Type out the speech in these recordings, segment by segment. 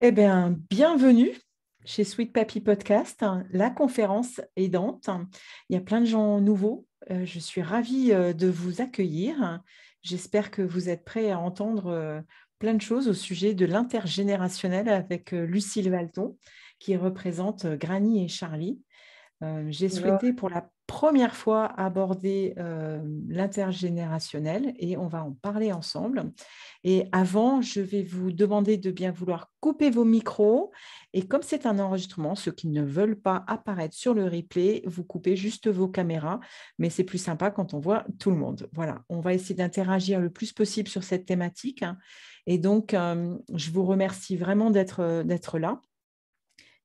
Eh bien, bienvenue chez Sweet Papy Podcast, la conférence aidante. Il y a plein de gens nouveaux. Je suis ravie de vous accueillir. J'espère que vous êtes prêts à entendre plein de choses au sujet de l'intergénérationnel avec Lucille Valton, qui représente Granny et Charlie. J'ai Bonjour. souhaité pour la première fois aborder l'intergénérationnel et on va en parler ensemble. Et avant, je vais vous demander de bien vouloir couper vos micros. Et comme c'est un enregistrement, ceux qui ne veulent pas apparaître sur le replay, vous coupez juste vos caméras. Mais c'est plus sympa quand on voit tout le monde. Voilà, on va essayer d'interagir le plus possible sur cette thématique. Et donc, je vous remercie vraiment d'être là.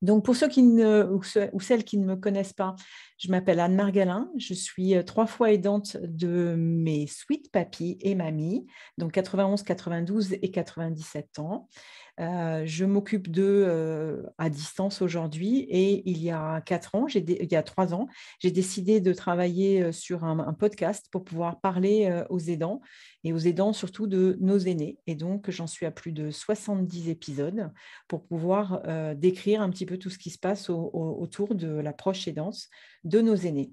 Donc, pour ceux ou celles qui ne me connaissent pas, je m'appelle Anne Margalin. Je suis 3 fois aidante de mes sweet papis et mamies, donc 91, 92 et 97 ans. Je m'occupe d'eux à distance aujourd'hui et il y a 4 ans, il y a 3 ans, j'ai décidé de travailler sur un podcast pour pouvoir parler aux aidants et aux aidants surtout de nos aînés. Et donc, j'en suis à plus de 70 épisodes pour pouvoir décrire un petit peu tout ce qui se passe autour de l'approche aidance de nos aînés.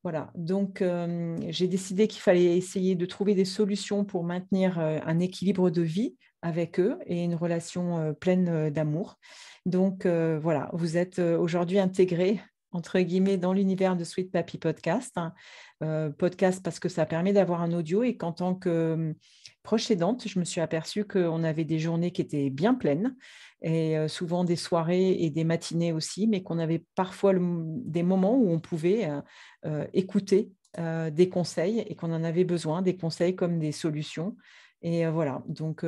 Voilà, donc j'ai décidé qu'il fallait essayer de trouver des solutions pour maintenir un équilibre de vie avec eux et une relation pleine d'amour. Donc voilà, vous êtes aujourd'hui intégrés entre guillemets dans l'univers de Sweet Papy Podcast. Podcast parce que ça permet d'avoir un audio et qu'en tant que proche aidante, je me suis aperçue qu'on avait des journées qui étaient bien pleines et souvent des soirées et des matinées aussi, mais qu'on avait parfois des moments où on pouvait écouter des conseils et qu'on en avait besoin, des conseils comme des solutions. Et voilà, donc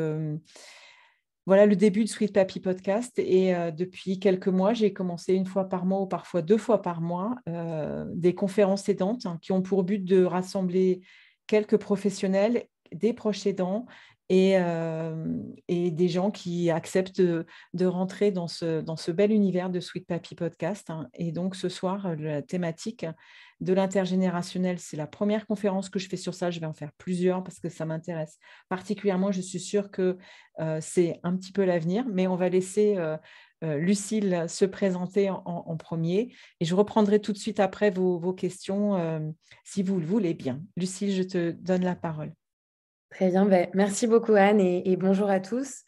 voilà le début de Sweet Papy Podcast. Et depuis quelques mois, j'ai commencé 1 fois par mois ou parfois 2 fois par mois des conférences aidantes qui ont pour but de rassembler quelques professionnels, des proches aidants et des gens qui acceptent de rentrer dans ce bel univers de Sweet Papy Podcast. Et donc ce soir, la thématique de l'intergénérationnel, c'est la première conférence que je fais sur ça. Je vais en faire plusieurs parce que ça m'intéresse particulièrement. Je suis sûre que c'est un petit peu l'avenir, mais on va laisser Lucille se présenter en premier et je reprendrai tout de suite après vos questions si vous le voulez bien. Lucille, je te donne la parole. Très bien, merci beaucoup Anne et bonjour à tous.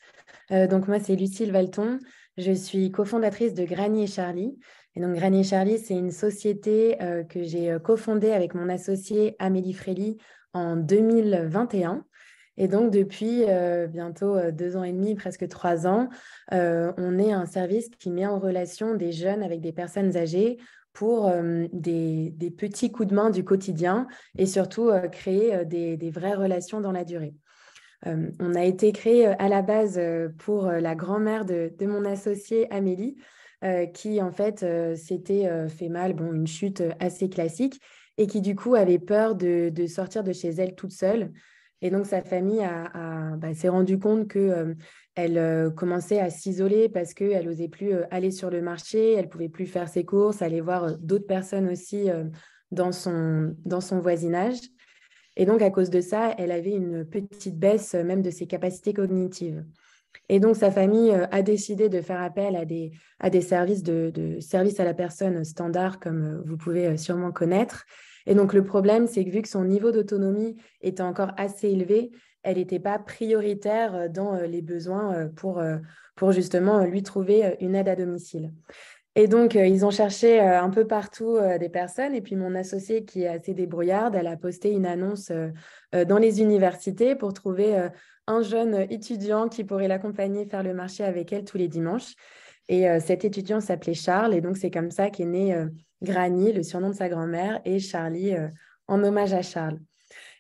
Donc moi c'est Lucille Valton, je suis cofondatrice de Granny et Charlie. Et donc Granny et Charlie, c'est une société que j'ai cofondée avec mon associée Amélie Frély en 2021. Et donc depuis bientôt 2 ans et demi, presque 3 ans, on est un service qui met en relation des jeunes avec des personnes âgées pour des petits coups de main du quotidien et surtout créer des vraies relations dans la durée. On a été créé à la base pour la grand-mère de mon associée Amélie, qui en fait s'était fait mal, bon, une chute assez classique, et qui du coup avait peur de sortir de chez elle toute seule. Et donc sa famille s'est rendu compte que elle commençait à s'isoler parce qu'elle n'osait plus aller sur le marché, elle pouvait plus faire ses courses, aller voir d'autres personnes aussi dans son voisinage. Et donc, à cause de ça, elle avait une petite baisse même de ses capacités cognitives. Et donc, sa famille a décidé de faire appel à des services de services à la personne standard, comme vous pouvez sûrement connaître. Et donc, le problème, c'est que vu que son niveau d'autonomie était encore assez élevé, elle n'était pas prioritaire dans les besoins pour justement lui trouver une aide à domicile. Et donc, ils ont cherché un peu partout des personnes. Et puis, mon associée, qui est assez débrouillarde, elle a posté une annonce dans les universités pour trouver un jeune étudiant qui pourrait l'accompagner faire le marché avec elle tous les dimanches. Et cet étudiant s'appelait Charles. Et donc, c'est comme ça qu'est né Granny, le surnom de sa grand-mère, et Charlie en hommage à Charles.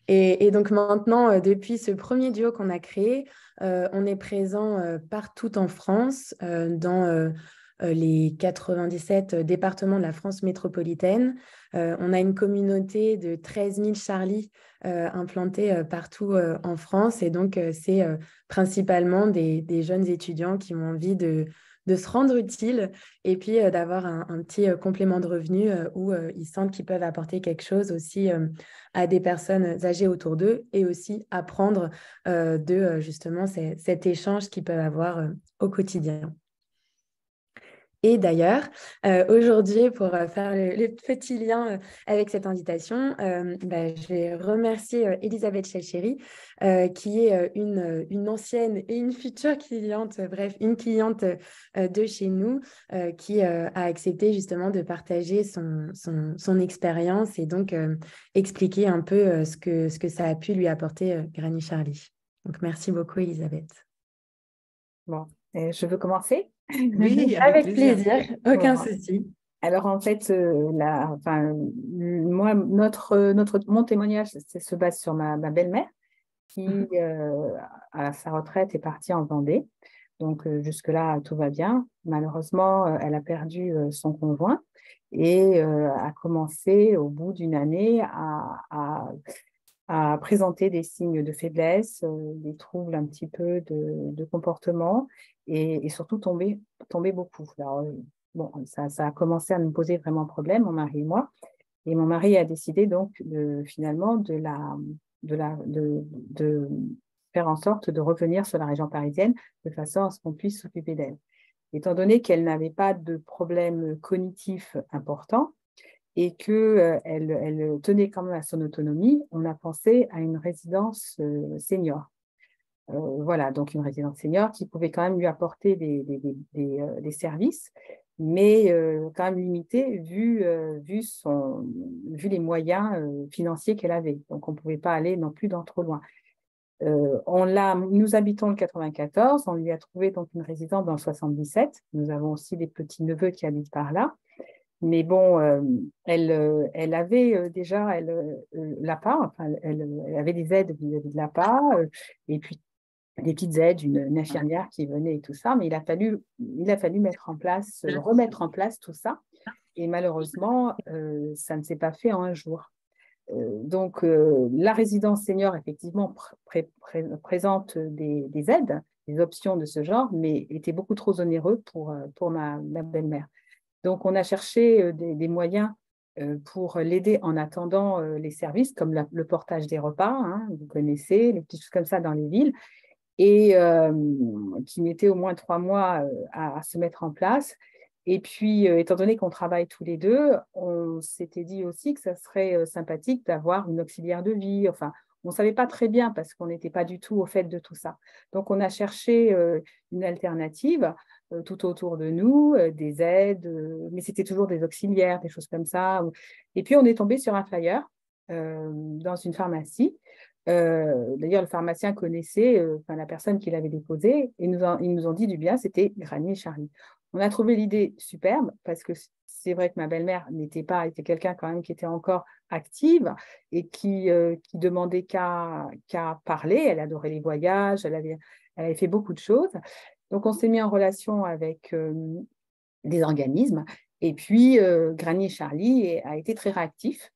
Et donc maintenant, depuis ce premier duo qu'on a créé, on est présent partout en France, dans les 97 départements de la France métropolitaine. On a une communauté de 13 000 Charlie implantés partout en France. Et donc, c'est principalement des jeunes étudiants qui ont envie de se rendre utile et puis d'avoir un petit complément de revenu où ils sentent qu'ils peuvent apporter quelque chose aussi à des personnes âgées autour d'eux et aussi apprendre de justement cet échange qu'ils peuvent avoir au quotidien. Et d'ailleurs, aujourd'hui, pour faire le petit lien avec cette invitation, je vais remercier Elisabeth Chelchéry, qui est une ancienne et une future cliente, bref, une cliente de chez nous, qui a accepté justement de partager son expérience et donc expliquer un peu ce que ça a pu lui apporter Granny Charlie. Donc, merci beaucoup, Elisabeth. Bon, je veux commencer? Oui, Avec plaisir. plaisir, aucun Voilà. souci. Alors, en fait, moi, mon témoignage se base sur ma belle-mère qui, à sa retraite, est partie en Vendée. Donc, jusque-là, tout va bien. Malheureusement, elle a perdu son conjoint et a commencé, au bout d'une année, à présenter des signes de faiblesse, des troubles un petit peu de comportement et surtout tomber beaucoup. Alors, bon, ça a commencé à nous poser vraiment problème, mon mari et moi. Et mon mari a décidé donc finalement de faire en sorte de revenir sur la région parisienne de façon à ce qu'on puisse s'occuper d'elle. Étant donné qu'elle n'avait pas de problème cognitif important et qu'elle elle tenait quand même à son autonomie, on a pensé à une résidence senior. Voilà, donc une résidence senior qui pouvait quand même lui apporter des services, mais quand même limité vu les moyens financiers qu'elle avait. Donc, on ne pouvait pas aller non plus dans trop loin. Nous habitons le 94, on lui a trouvé donc une résidence dans le 77. Nous avons aussi des petits-neveux qui habitent par là. Mais bon, elle avait déjà l'APA, enfin, elle avait des aides vis-à-vis de l'APA, et puis des petites aides, une infirmière qui venait et tout ça, mais il a fallu remettre en place tout ça. Et malheureusement, ça ne s'est pas fait en un jour. Donc, la résidence senior, effectivement, présente des aides, des options de ce genre, mais était beaucoup trop onéreux pour ma belle-mère. Donc, on a cherché des moyens pour l'aider en attendant les services, comme le portage des repas, hein, vous connaissez, les petites choses comme ça dans les villes, et qui mettait au moins 3 mois à se mettre en place. Et puis, étant donné qu'on travaille tous les deux, on s'était dit aussi que ça serait sympathique d'avoir une auxiliaire de vie. Enfin, on ne savait pas très bien parce qu'on n'était pas du tout au fait de tout ça. Donc, on a cherché une alternative tout autour de nous, des aides, mais c'était toujours des auxiliaires, des choses comme ça. Et puis, on est tombé sur un flyer dans une pharmacie. D'ailleurs, le pharmacien connaissait la personne qui l'avait déposé et ils nous ont dit du bien, c'était Granny et Charlie. On a trouvé l'idée superbe parce que c'est vrai que ma belle-mère était quelqu'un quand même qui était encore active et qui demandait qu'à parler. Elle adorait les voyages, elle avait fait beaucoup de choses. Donc, on s'est mis en relation avec des organismes et puis Granny et Charlie a été très réactif.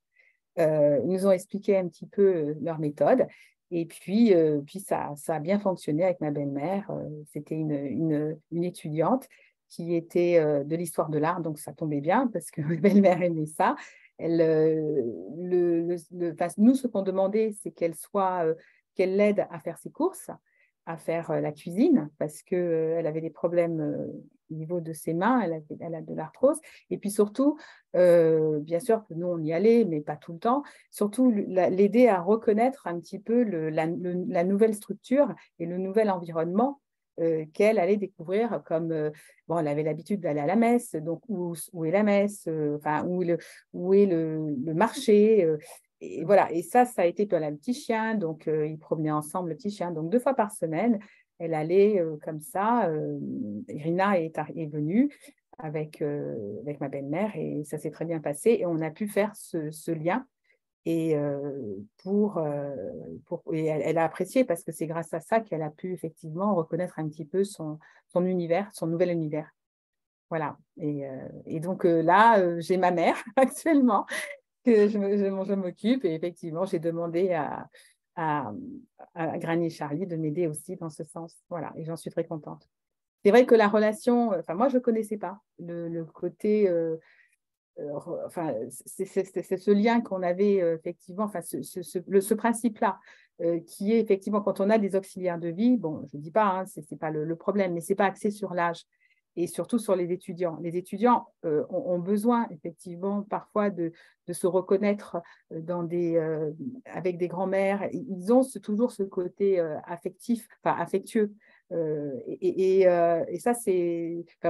Ils nous ont expliqué un petit peu leur méthode. Et puis ça a bien fonctionné avec ma belle-mère. C'était une étudiante qui était de l'histoire de l'art, donc ça tombait bien parce que ma belle-mère aimait ça. Nous, ce qu'on demandait, c'est qu'elle l'aide à faire ses courses, à faire la cuisine, parce qu'elle avait des problèmes au niveau de ses mains, elle a de l'arthrose. Et puis surtout, bien sûr que nous, on y allait, mais pas tout le temps, surtout l'aider à reconnaître un petit peu la nouvelle structure et le nouvel environnement qu'elle allait découvrir comme, bon, elle avait l'habitude d'aller à la messe, donc où est la messe, où est le marché, et voilà, et ça a été pour le petit chien, donc ils promenaient ensemble le petit chien, donc 2 fois par semaine, elle allait comme ça, Irina est venue avec ma belle-mère et ça s'est très bien passé et on a pu faire ce lien et, et elle a apprécié parce que c'est grâce à ça qu'elle a pu effectivement reconnaître un petit peu son univers, son nouvel univers. Voilà, et donc là, j'ai ma mère actuellement que je m'occupe et effectivement, j'ai demandé à Granny et Charlie de m'aider aussi dans ce sens. Voilà, et j'en suis très contente. C'est vrai que la relation, enfin moi, je ne connaissais pas le côté, c'est ce lien qu'on avait effectivement, enfin ce principe-là, qui est effectivement quand on a des auxiliaires de vie, bon, je ne dis pas, hein, ce n'est pas le problème, mais ce n'est pas axé sur l'âge. et surtout sur les étudiants. Les étudiants ont besoin effectivement parfois de se reconnaître avec des grands-mères. Ils ont toujours ce côté affectueux. Et ça,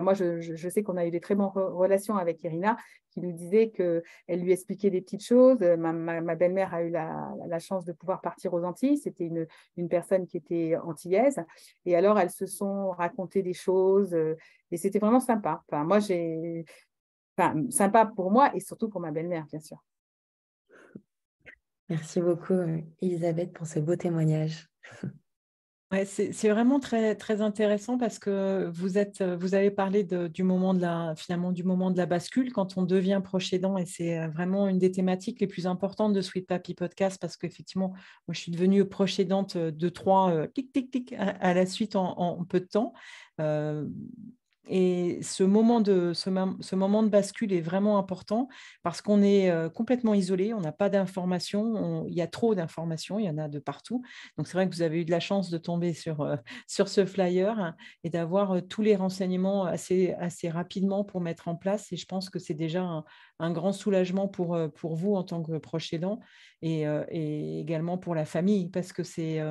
moi, je sais qu'on a eu des très bonnes relations avec Irina, qui nous disait qu'elle lui expliquait des petites choses. Ma belle-mère a eu la chance de pouvoir partir aux Antilles. C'était une personne qui était antillaise. Et alors, elles se sont racontées des choses et c'était vraiment sympa. Sympa pour moi et surtout pour ma belle-mère, bien sûr. Merci beaucoup, Elisabeth, pour ce beau témoignage. Ouais, c'est vraiment très, très intéressant parce que vous avez parlé du moment du moment de la bascule quand on devient proche aidant, et c'est vraiment une des thématiques les plus importantes de Sweet Papi Podcast, parce qu'effectivement, moi, je suis devenue proche aidante de 3 tic, tic, tic à la suite en peu de temps. Et ce moment de bascule est vraiment important parce qu'on est complètement isolé, on n'a pas d'informations, il y a trop d'informations, il y en a de partout. Donc, c'est vrai que vous avez eu de la chance de tomber sur ce flyer et d'avoir tous les renseignements assez rapidement pour mettre en place. Et je pense que c'est déjà un grand soulagement pour vous en tant que proche aidant et également pour la famille, parce que c'est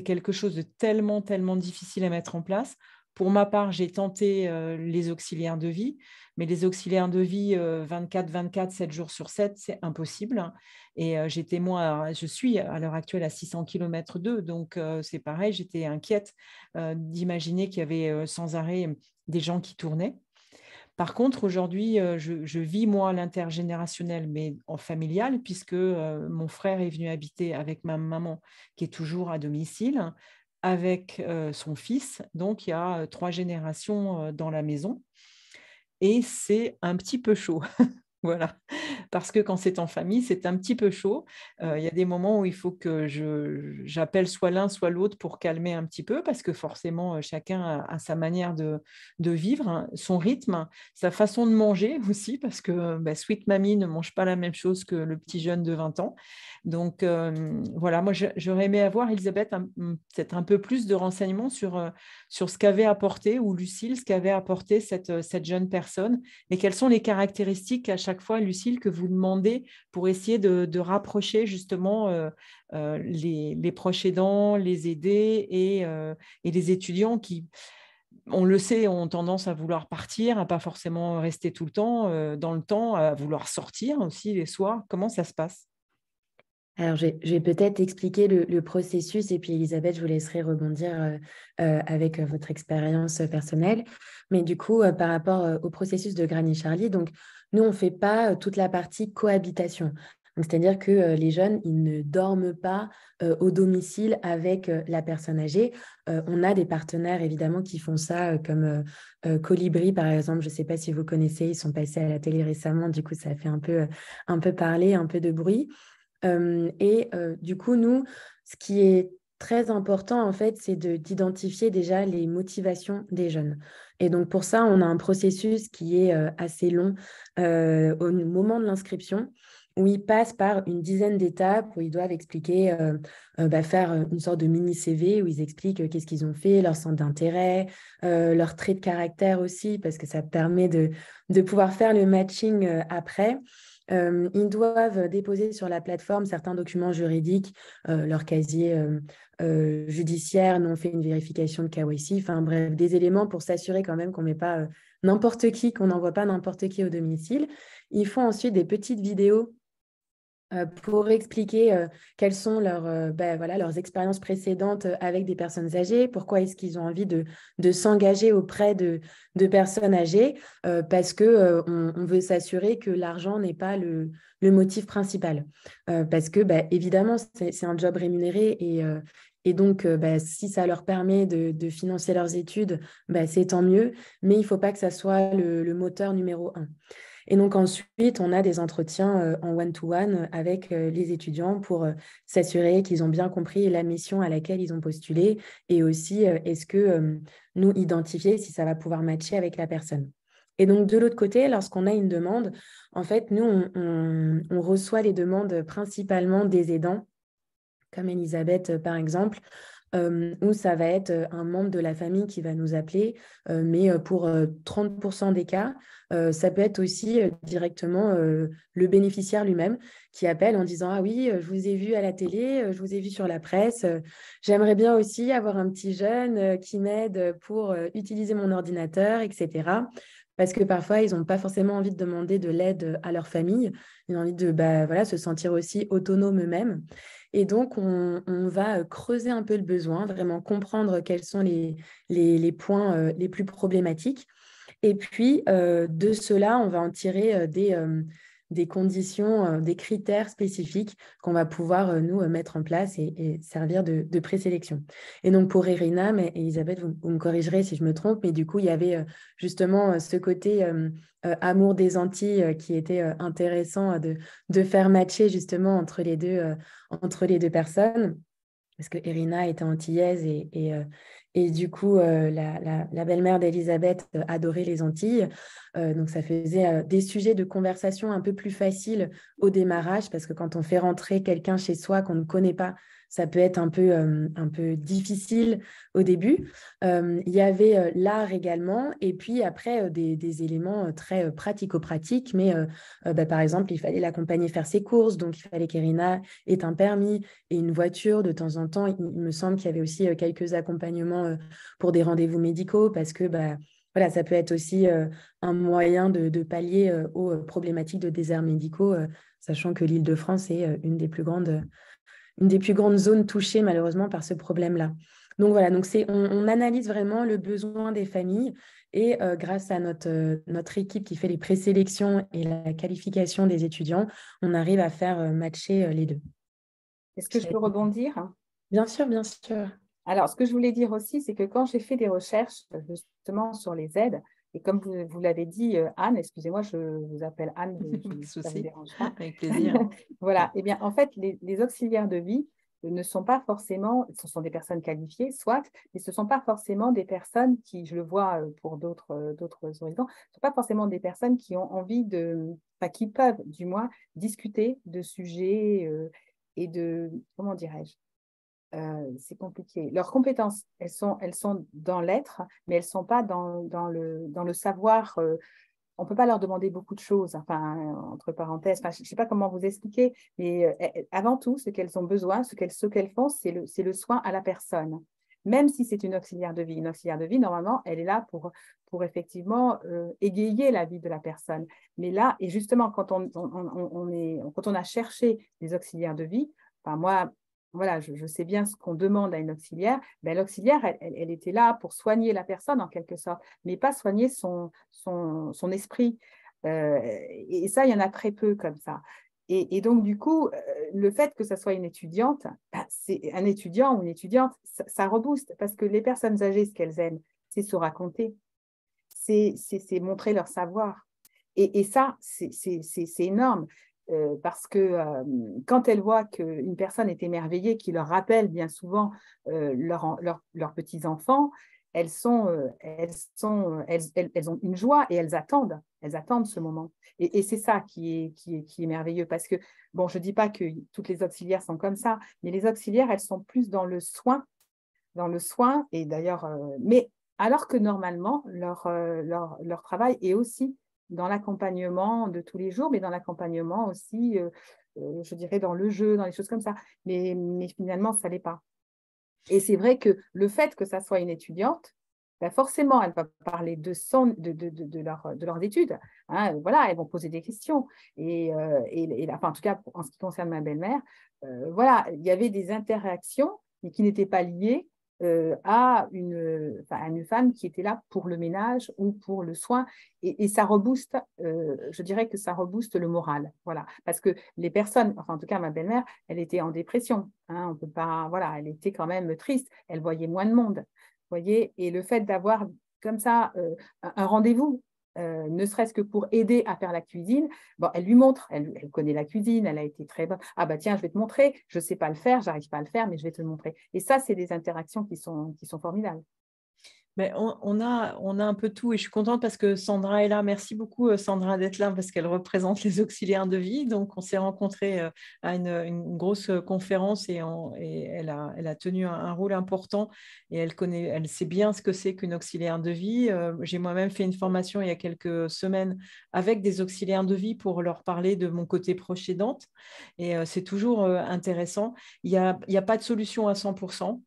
quelque chose de tellement, tellement difficile à mettre en place. Pour ma part, j'ai tenté les auxiliaires de vie, mais les auxiliaires de vie 24/24, 7 jours sur 7, c'est impossible. Et je suis à l'heure actuelle à 600 km d'eux, donc c'est pareil, j'étais inquiète d'imaginer qu'il y avait sans arrêt des gens qui tournaient. Par contre, aujourd'hui, je vis, moi, l'intergénérationnel, mais en familial, puisque mon frère est venu habiter avec ma maman, qui est toujours à domicile, avec son fils. Donc, il y a 3 générations dans la maison. Et c'est un petit peu chaud. Voilà, parce que quand c'est en famille, c'est un petit peu chaud. Il y a des moments où il faut que j'appelle soit l'un, soit l'autre pour calmer un petit peu, parce que forcément, chacun a sa manière de vivre, hein, son rythme, sa façon de manger aussi, parce que Sweet Mamie ne mange pas la même chose que le petit jeune de 20 ans. Donc, voilà, moi, j'aurais aimé avoir, Elisabeth, peut-être un peu plus de renseignements sur ce qu'avait apporté, ou Lucille, ce qu'avait apporté cette jeune personne, et quelles sont les caractéristiques à chaque fois, Lucille, que vous demandez pour essayer de rapprocher justement les proches aidants, les aidés et les étudiants qui, on le sait, ont tendance à vouloir partir, à pas forcément rester tout le temps dans le temps, à vouloir sortir aussi les soirs. Comment ça se passe? Alors, je vais peut-être expliquer le processus et puis Elisabeth, je vous laisserai rebondir avec votre expérience personnelle. Mais du coup, par rapport au processus de Granny Charlie, donc nous, on ne fait pas toute la partie cohabitation. C'est-à-dire que les jeunes, ils ne dorment pas au domicile avec la personne âgée. On a des partenaires, évidemment, qui font ça, comme Colibri, par exemple. Je ne sais pas si vous connaissez, ils sont passés à la télé récemment. Du coup, ça a fait un peu parler, un peu de bruit. Du coup, nous, ce qui est très important, en fait, c'est d'identifier déjà les motivations des jeunes. Et donc, pour ça, on a un processus qui est assez long au moment de l'inscription, où ils passent par une dizaine d'étapes, où ils doivent expliquer, faire une sorte de mini-CV, où ils expliquent qu'est-ce qu'ils ont fait, leur centre d'intérêt, leurs traits de caractère aussi, parce que ça permet de pouvoir faire le matching après. Ils doivent déposer sur la plateforme certains documents juridiques, leur casier judiciaire, nous on fait une vérification de KYC, enfin bref, des éléments pour s'assurer quand même qu'on ne met pas n'importe qui, qu'on n'envoie pas n'importe qui au domicile. Ils font ensuite des petites vidéos pour expliquer quelles sont leurs expériences précédentes avec des personnes âgées, pourquoi est-ce qu'ils ont envie de s'engager auprès de personnes âgées, parce qu'on on veut s'assurer que l'argent n'est pas le motif principal. Parce que, évidemment, c'est un job rémunéré et donc, si ça leur permet de financer leurs études, c'est tant mieux, mais il ne faut pas que ça soit le moteur numéro 1. Et donc ensuite, on a des entretiens en one-to-one avec les étudiants pour s'assurer qu'ils ont bien compris la mission à laquelle ils ont postulé et aussi est-ce que nous identifier si ça va pouvoir matcher avec la personne. Et donc de l'autre côté, lorsqu'on a une demande, en fait, nous, on reçoit les demandes principalement des aidants, comme Elisabeth par exemple, où ça va être un membre de la famille qui va nous appeler, mais pour 30% des cas, ça peut être aussi directement le bénéficiaire lui-même qui appelle en disant « Ah oui, je vous ai vu à la télé, je vous ai vu sur la presse, j'aimerais bien aussi avoir un petit jeune qui m'aide pour utiliser mon ordinateur, etc. » Parce que parfois, ils n'ont pas forcément envie de demander de l'aide à leur famille. Ils ont envie de voilà, se sentir aussi autonomes eux-mêmes. Et donc, on va creuser un peu le besoin, vraiment comprendre quels sont les points les plus problématiques. Et puis, de cela, on va en tirer des conditions, des critères spécifiques qu'on va pouvoir, nous, mettre en place et servir de présélection. Et donc, pour Irina, mais Elisabeth, vous me corrigerez si je me trompe, mais du coup, il y avait justement ce côté amour des Antilles qui était intéressant de faire matcher justement entre les deux personnes. Parce que Irina était antillaise et du coup, la belle-mère d'Elisabeth adorait les Antilles. Donc, ça faisait des sujets de conversation un peu plus faciles au démarrage parce que quand on fait rentrer quelqu'un chez soi qu'on ne connaît pas, ça peut être un peu difficile au début. Il y avait l'art également et puis après des éléments très pratico-pratiques. Mais par exemple, il fallait l'accompagner faire ses courses. Donc, il fallait qu'Irina ait un permis et une voiture. De temps en temps, il me semble qu'il y avait aussi quelques accompagnements pour des rendez-vous médicaux parce que voilà, ça peut être aussi un moyen de pallier aux problématiques de déserts médicaux, sachant que l'Île-de-France est une des plus grandes zones touchées malheureusement par ce problème-là. Donc voilà, donc on analyse vraiment le besoin des familles et grâce à notre équipe qui fait les présélections et la qualification des étudiants, on arrive à faire matcher les deux. Est-ce que je peux rebondir? Bien sûr, bien sûr. Alors, ce que je voulais dire aussi, c'est que quand j'ai fait des recherches justement sur les aides, et comme vous l'avez dit, Anne, excusez-moi, je vous appelle Anne, ça ne vous dérange pas. Avec plaisir. Voilà, eh bien, en fait, les auxiliaires de vie ne sont pas forcément, ce sont des personnes qualifiées, soit, mais ce ne sont pas forcément des personnes qui, je le vois pour d'autres horizons, ce ne sont pas forcément des personnes qui ont envie enfin, qui peuvent, du moins, discuter de sujets et de, comment dirais-je, c'est compliqué. Leurs compétences, elles sont dans l'être, mais elles ne sont pas dans le savoir. On ne peut pas leur demander beaucoup de choses, enfin, entre parenthèses. Enfin, je ne sais pas comment vous expliquer, mais avant tout, ce qu'elles ont besoin, ce qu'elles font, c'est le soin à la personne. Même si c'est une auxiliaire de vie. Une auxiliaire de vie, normalement, elle est là pour effectivement égayer la vie de la personne. Mais là, et justement, quand on a cherché des auxiliaires de vie, enfin, moi, voilà, je sais bien ce qu'on demande à une auxiliaire. Ben, l'auxiliaire, elle était là pour soigner la personne en quelque sorte, mais pas soigner son esprit. Et ça, il y en a très peu comme ça. Et donc, du coup, le fait que ça soit une étudiante, ben, c'est un étudiant ou une étudiante, ça rebooste parce que les personnes âgées, ce qu'elles aiment, c'est se raconter, c'est montrer leur savoir. Et ça, c'est énorme. Parce que quand elles voient qu'une personne est émerveillée, qui leur rappelle bien souvent leurs petits-enfants, elles ont une joie et elles attendent ce moment. Et c'est ça qui est merveilleux parce que, bon, je ne dis pas que toutes les auxiliaires sont comme ça, mais les auxiliaires, elles sont plus dans le soin, et d'ailleurs, mais alors que normalement, leur travail est aussi dans l'accompagnement de tous les jours, mais dans l'accompagnement aussi, je dirais, dans le jeu, dans les choses comme ça. Mais finalement, ça ne l'est pas. Et c'est vrai que le fait que ça soit une étudiante, ben forcément, elle va parler de leurs études. Hein, voilà, elles vont poser des questions. Enfin, en tout cas, en ce qui concerne ma belle-mère, voilà, il y avait des interactions mais qui n'étaient pas liées à une femme qui était là pour le ménage ou pour le soin. Et ça rebooste, je dirais que ça rebooste le moral. Voilà. Parce que les personnes, enfin en tout cas ma belle-mère, elle était en dépression. Hein, on peut pas, voilà, elle était quand même triste. Elle voyait moins de monde. Voyez, et le fait d'avoir comme ça un rendez-vous, ne serait-ce que pour aider à faire la cuisine, bon, elle lui montre, elle connaît la cuisine, elle a été très bonne. Ah bah tiens, je vais te montrer, je ne sais pas le faire, j'arrive pas à le faire, mais je vais te le montrer. Et ça, c'est des interactions qui sont formidables. Mais on a un peu tout et je suis contente parce que Sandra est là. Merci beaucoup, Sandra, d'être là parce qu'elle représente les auxiliaires de vie. Donc, on s'est rencontrés à une grosse conférence et elle a tenu un rôle important et elle sait bien ce que c'est qu'une auxiliaire de vie. J'ai moi-même fait une formation il y a quelques semaines avec des auxiliaires de vie pour leur parler de mon côté proche aidante et c'est toujours intéressant. Il y a pas de solution à 100%.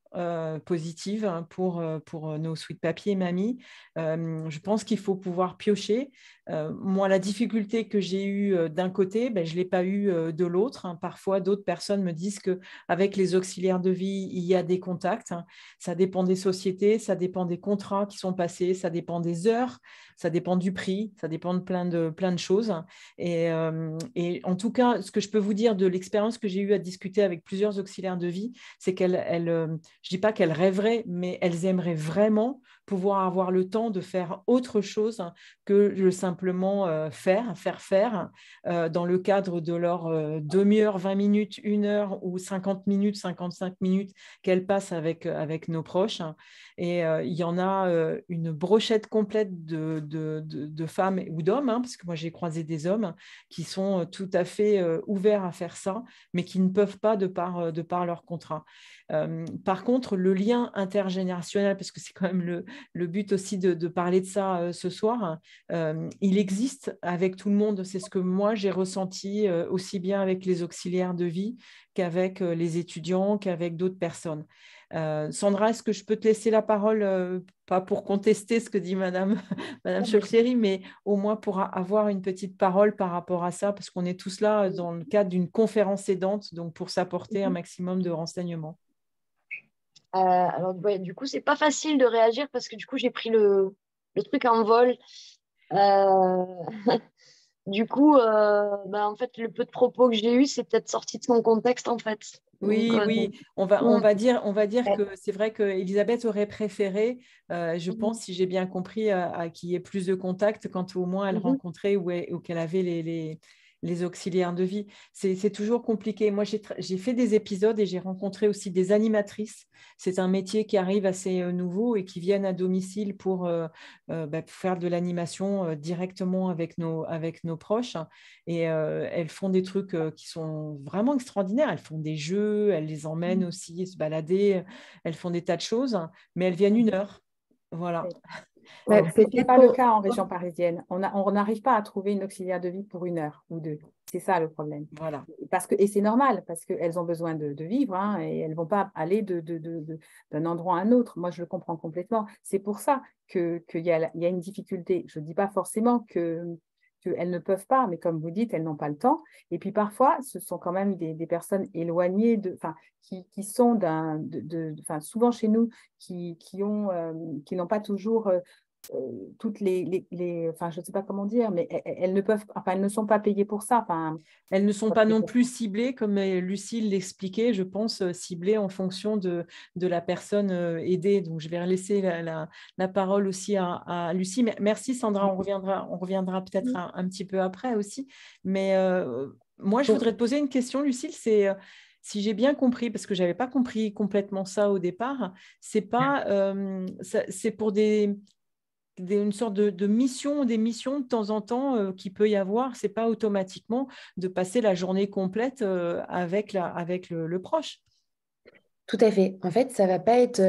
Positive hein, pour nos sweet papiers mamie. Je pense qu'il faut pouvoir piocher. Moi, la difficulté que j'ai eue d'un côté, ben, je ne l'ai pas eue de l'autre. Hein. Parfois, d'autres personnes me disent qu'avec les auxiliaires de vie, il y a des contacts. Hein. Ça dépend des sociétés, ça dépend des contrats qui sont passés, ça dépend des heures, ça dépend du prix, ça dépend de plein de choses. Et en tout cas, ce que je peux vous dire de l'expérience que j'ai eue à discuter avec plusieurs auxiliaires de vie, c'est je ne dis pas qu'elles rêveraient, mais elles aimeraient vraiment pouvoir avoir le temps de faire autre chose que de simplement faire dans le cadre de leur demi-heure, 20 minutes, 1 heure ou 50 minutes, 55 minutes qu'elles passent avec nos proches. Et il y en a une brochette complète de femmes ou d'hommes, hein, parce que moi j'ai croisé des hommes qui sont tout à fait ouverts à faire ça, mais qui ne peuvent pas de par leur contrat. Par contre, le lien intergénérationnel, parce que c'est quand même le but aussi de parler de ça ce soir, il existe avec tout le monde. C'est ce que moi, j'ai ressenti aussi bien avec les auxiliaires de vie qu'avec les étudiants, qu'avec d'autres personnes. Sandra, est-ce que je peux te laisser la parole, pas pour contester ce que dit Madame Chauchéry, mais au moins pour avoir une petite parole par rapport à ça, parce qu'on est tous là dans le cadre d'une conférence aidante, donc pour s'apporter un maximum de renseignements. Alors, ouais, du coup, c'est pas facile de réagir parce que du coup, j'ai pris le truc en vol. Euh, Du coup, en fait, le peu de propos que j'ai eu, c'est peut-être sorti de son contexte, en fait. Oui, Donc, oui, on va dire que c'est vrai qu'Elisabeth aurait préféré, je pense, si j'ai bien compris, à qu'il y ait plus de contacts quand au moins elle rencontrait ou qu'elle avait les auxiliaires de vie. C'est toujours compliqué. Moi, j'ai fait des épisodes et j'ai rencontré aussi des animatrices. C'est un métier qui arrive assez nouveau et qui viennent à domicile pour faire de l'animation directement avec nos proches. Et elles font des trucs qui sont vraiment extraordinaires. Elles font des jeux, elles les emmènent aussi se balader, elles font des tas de choses, mais elles viennent 1 heure. Voilà. Ce n'est pas le cas en région parisienne. On n'arrive pas à trouver une auxiliaire de vie pour 1 heure ou 2. C'est ça le problème. Voilà. Et c'est normal, parce qu'elles ont besoin de vivre hein, et elles ne vont pas aller d'un endroit à un autre. Moi, je le comprends complètement. C'est pour ça qu'il y a une difficulté. Je ne dis pas forcément qu'elles ne peuvent pas, mais comme vous dites, elles n'ont pas le temps. Et puis parfois, ce sont quand même des personnes éloignées, qui sont souvent chez nous, qui n'ont pas toujours toutes je ne sais pas comment dire, mais elles ne sont pas payées pour ça. Elles ne sont pas non plus ciblées, comme Lucille l'expliquait, je pense, ciblées en fonction de la personne aidée. Donc, je vais laisser la parole aussi à Lucie. Merci Sandra, on reviendra peut-être un petit peu après aussi. Mais moi, je voudrais te poser une question, Lucille, c'est... si j'ai bien compris, parce que je n'avais pas compris complètement ça au départ, c'est pour une sorte de mission, des missions de temps en temps qu'il peut y avoir. Ce n'est pas automatiquement de passer la journée complète avec le proche. Tout à fait. En fait, ça va pas être.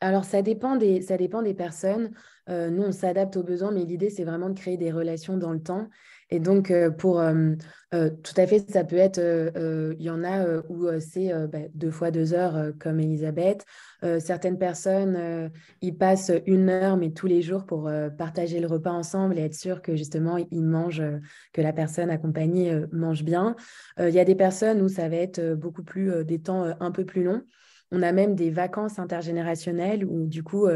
Alors, ça dépend des personnes. Nous, on s'adapte aux besoins, mais l'idée, c'est vraiment de créer des relations dans le temps. Et donc, tout à fait, ça peut être. Il y en a où c'est 2 fois 2 heures, comme Elisabeth. Certaines personnes, ils passent 1 heure, mais tous les jours pour partager le repas ensemble et être sûr que justement, ils mangent, que la personne accompagnée mange bien. Il y a des personnes où ça va être beaucoup plus des temps un peu plus longs. On a même des vacances intergénérationnelles où du coup,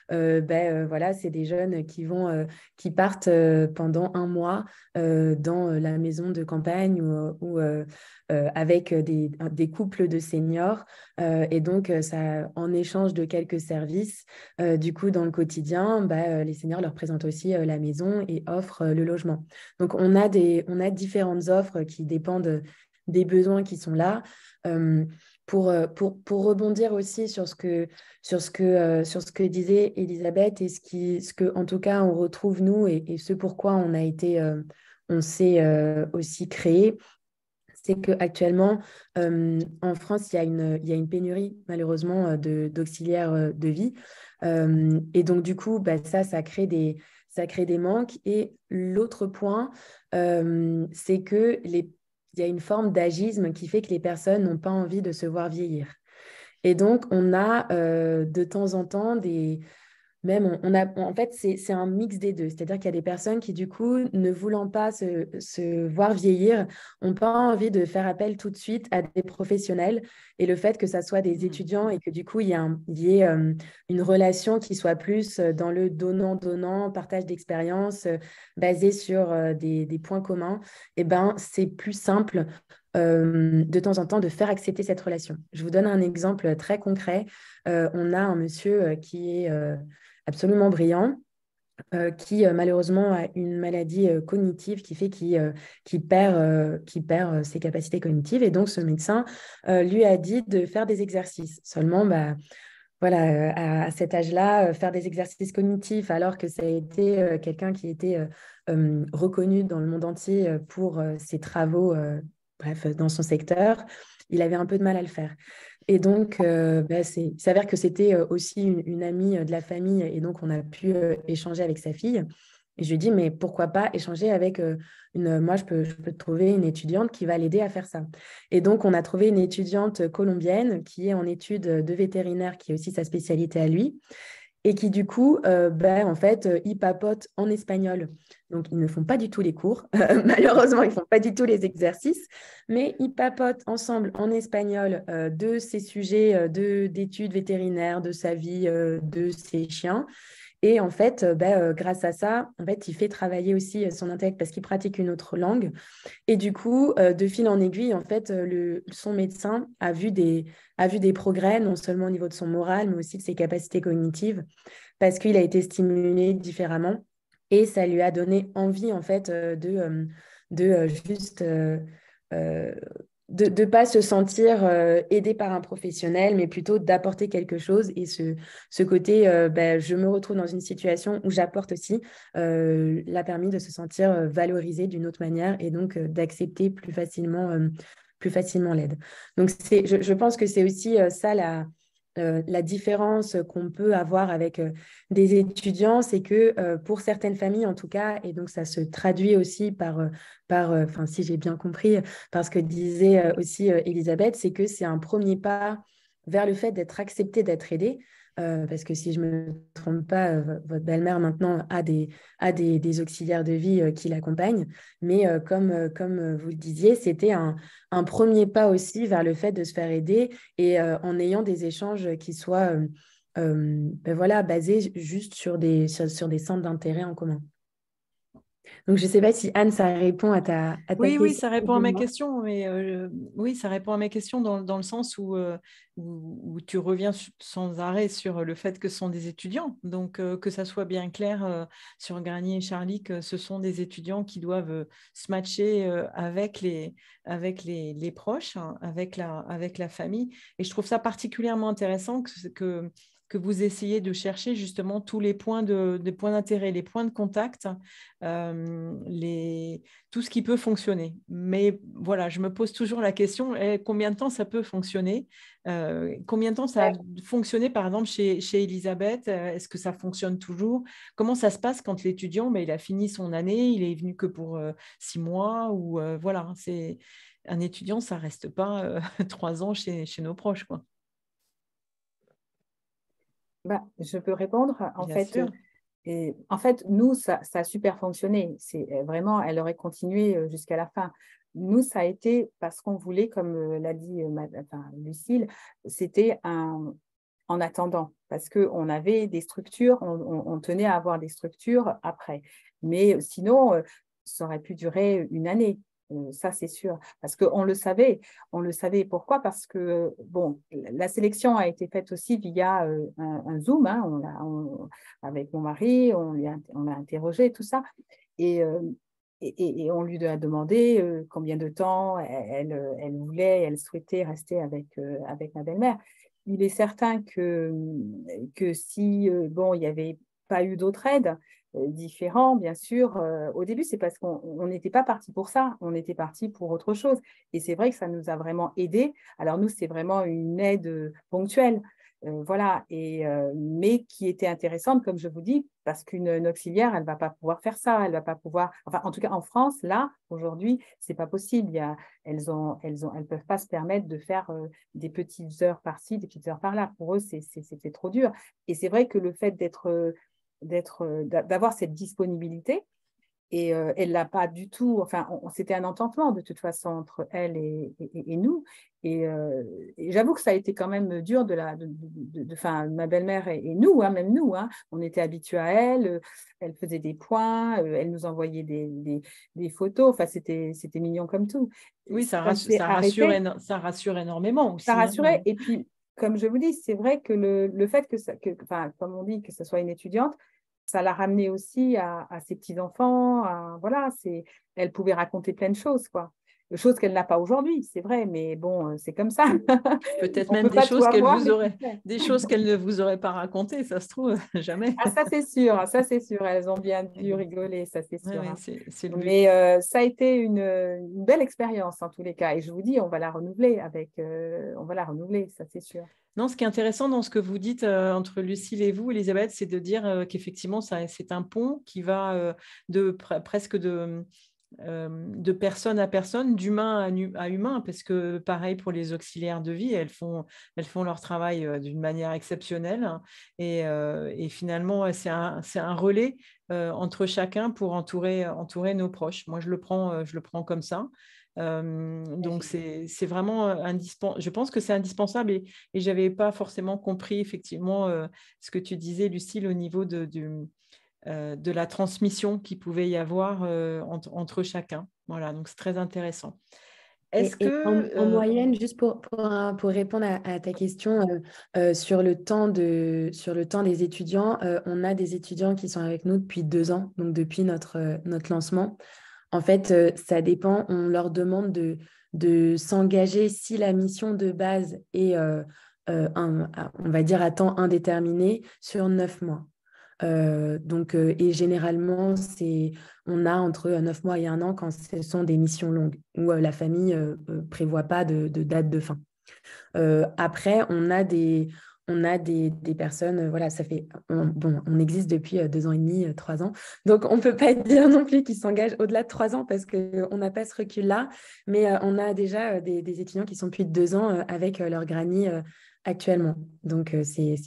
voilà, c'est des jeunes qui partent pendant 1 mois dans la maison de campagne ou avec des couples de seniors. Et donc, ça, en échange de quelques services, du coup, dans le quotidien, les seniors leur présentent aussi la maison et offrent le logement. Donc, on a différentes offres qui dépendent des besoins qui sont là. pour rebondir aussi sur ce que disait Elisabeth et ce que, en tout cas, on retrouve nous et ce pourquoi on s'est aussi créé, c'est qu'actuellement, en France, il y a une pénurie, malheureusement, d'auxiliaires de vie. Et donc, du coup, bah, ça crée des manques. Et l'autre point, c'est que il y a une forme d'agisme qui fait que les personnes n'ont pas envie de se voir vieillir. Et donc, on a de temps en temps même, en fait, c'est un mix des deux. C'est-à-dire qu'il y a des personnes qui, du coup, ne voulant pas se voir vieillir, n'ont pas envie de faire appel tout de suite à des professionnels. Et le fait que ça soit des étudiants et que, du coup, il y ait une relation qui soit plus dans le donnant-donnant, partage d'expériences, basée sur des points communs, eh ben, c'est plus simple de temps en temps de faire accepter cette relation. Je vous donne un exemple très concret. On a un monsieur qui est absolument brillant, qui malheureusement a une maladie cognitive qui fait qu'il perd ses capacités cognitives. Et donc, ce médecin lui a dit de faire des exercices. Seulement, bah, voilà, à cet âge-là, faire des exercices cognitifs, alors que ça a été quelqu'un qui était reconnu dans le monde entier pour ses travaux, bref, dans son secteur, il avait un peu de mal à le faire. Et donc, bah, il s'avère que c'était aussi une amie de la famille, et donc on a pu échanger avec sa fille. Et je lui ai dit, mais pourquoi pas échanger avec moi, je peux te trouver une étudiante qui va l'aider à faire ça. Et donc, on a trouvé une étudiante colombienne qui est en études de vétérinaire, qui est aussi sa spécialité à lui, et qui, du coup, en fait, ils papotent en espagnol. Donc, ils ne font pas du tout les cours. Malheureusement, ils ne font pas du tout les exercices, mais ils papotent ensemble en espagnol de ces sujets d'études vétérinaires, de sa vie, de ses chiens. Et en fait, grâce à ça, en fait, il fait travailler aussi son intellect parce qu'il pratique une autre langue. Et du coup, de fil en aiguille, en fait, son médecin a vu des progrès, non seulement au niveau de son moral, mais aussi de ses capacités cognitives, parce qu'il a été stimulé différemment. Et ça lui a donné envie, en fait, juste euh, de pas se sentir aidé par un professionnel, mais plutôt d'apporter quelque chose. Et ce côté, je me retrouve dans une situation où j'apporte aussi, l'a permis de se sentir valorisé d'une autre manière et donc d'accepter plus facilement l'aide. Donc, je pense que c'est aussi ça la différence qu'on peut avoir avec des étudiants, c'est que pour certaines familles, en tout cas, et donc ça se traduit aussi enfin, si j'ai bien compris, parce que disait aussi Elisabeth, c'est que c'est un premier pas vers le fait d'être accepté, d'être aidé. Parce que si je ne me trompe pas, votre belle-mère maintenant a des auxiliaires de vie qui l'accompagnent. Mais comme vous le disiez, c'était un premier pas aussi vers le fait de se faire aider et en ayant des échanges qui soient voilà, basés juste sur des centres d'intérêt en commun. Donc, je ne sais pas si Anne, ça répond à ta Oui, question. ça répond à ma question, mais oui, ça répond à ma question dans le sens où tu reviens sans arrêt sur le fait que ce sont des étudiants. Donc, que ça soit bien clair sur Granier et Charlie que ce sont des étudiants qui doivent se matcher avec les proches, hein, avec la famille. Et je trouve ça particulièrement intéressant que vous essayez de chercher justement tous les points points d'intérêt, les points de contact, tout ce qui peut fonctionner. Mais voilà, je me pose toujours la question, combien de temps ça peut fonctionner? Combien de temps ça a fonctionné, par exemple, chez Elisabeth? Est-ce que ça fonctionne toujours? Comment ça se passe quand l'étudiant, il a fini son année, il est venu que pour 6 mois? Ou voilà, c'est un étudiant, ça ne reste pas 3 ans chez nos proches, quoi. Je peux répondre. Bien sûr. En fait, nous, ça a super fonctionné. C'est vraiment, elle aurait continué jusqu'à la fin. Nous, ça a été parce qu'on voulait, comme l'a dit Lucille, c'était en attendant, parce qu'on avait des structures, on tenait à avoir des structures après. Mais sinon, ça aurait pu durer une année. Ça, c'est sûr. Parce qu'on le savait. On le savait. Pourquoi? Parce que, bon, la sélection a été faite aussi via un Zoom. Hein, avec mon mari, on l'a interrogé, tout ça. Et Et on lui a demandé combien de temps elle souhaitait rester avec ma belle-mère. Il est certain que si bon, il n'y avait pas eu d'autres aides différents, bien sûr, au début, c'est parce qu'on n'était pas parti pour ça, on était parti pour autre chose. Et c'est vrai que ça nous a vraiment aidés. Alors nous, c'est vraiment une aide ponctuelle. Voilà, mais qui était intéressante, comme je vous dis, parce qu'une auxiliaire, elle ne va pas pouvoir faire ça, elle va pas pouvoir, enfin, en tout cas en France, là, aujourd'hui, c'est pas possible. Elles peuvent pas se permettre de faire des petites heures par-ci, des petites heures par-là. Pour eux, c'est trop dur. Et c'est vrai que le fait d'avoir cette disponibilité, et elle l'a pas du tout, enfin, c'était un entendement de toute façon entre elle et nous. Et j'avoue que ça a été quand même dur ma belle-mère et nous, hein, même nous, hein, on était habitués à elle, elle faisait des points, elle nous envoyait des photos, enfin, c'était mignon comme tout. Oui, ça ça rassure énormément aussi. rassurait. Et puis, comme je vous dis, c'est vrai que le fait enfin, comme on dit, que ce soit une étudiante, ça l'a ramenée aussi à ses petits-enfants. Voilà, elle pouvait raconter plein de choses, quoi. Choses qu'elle n'a pas aujourd'hui, c'est vrai, mais bon, c'est comme ça. Peut-être On même peut pas tout avoir, des choses qu'elle ne vous aurait pas racontées, ça se trouve, jamais. Ah, ça c'est sûr, ça c'est sûr. Elles ont bien dû rigoler, ça c'est sûr. Ouais, Hein. c'est le but. Mais ça a été une belle expérience en tous les cas. Et je vous dis, on va la renouveler ça c'est sûr. Non, ce qui est intéressant dans ce que vous dites entre Lucille et vous, Elisabeth, c'est de dire qu'effectivement, c'est un pont qui va presque de personne à personne, d'humain à humain, parce que pareil pour les auxiliaires de vie, elles font leur travail d'une manière exceptionnelle. Hein, et finalement, c'est un relais entre chacun pour entourer nos proches. Moi, je le prends comme ça. Donc, c'est vraiment indispensable. Je pense que c'est indispensable et je n'avais pas forcément compris effectivement ce que tu disais, Lucille, au niveau de la transmission qu'il pouvait y avoir entre chacun. Voilà, donc c'est très intéressant. Est-ce que... En moyenne, juste pour répondre à ta question, sur le temps des étudiants, on a des étudiants qui sont avec nous depuis 2 ans, donc depuis notre lancement. En fait, ça dépend, on leur demande de s'engager si la mission de base est, on va dire, à temps indéterminé sur 9 mois. Et généralement, on a entre 9 mois et 1 an quand ce sont des missions longues où la famille ne prévoit pas de date de fin. Après, on a des personnes, voilà, on existe depuis 2 ans et demi, 3 ans. Donc, on ne peut pas dire non plus qu'ils s'engagent au-delà de 3 ans parce qu'on n'a pas ce recul-là. Mais on a déjà des étudiants qui sont depuis 2 ans avec leur granny actuellement. Donc, c'est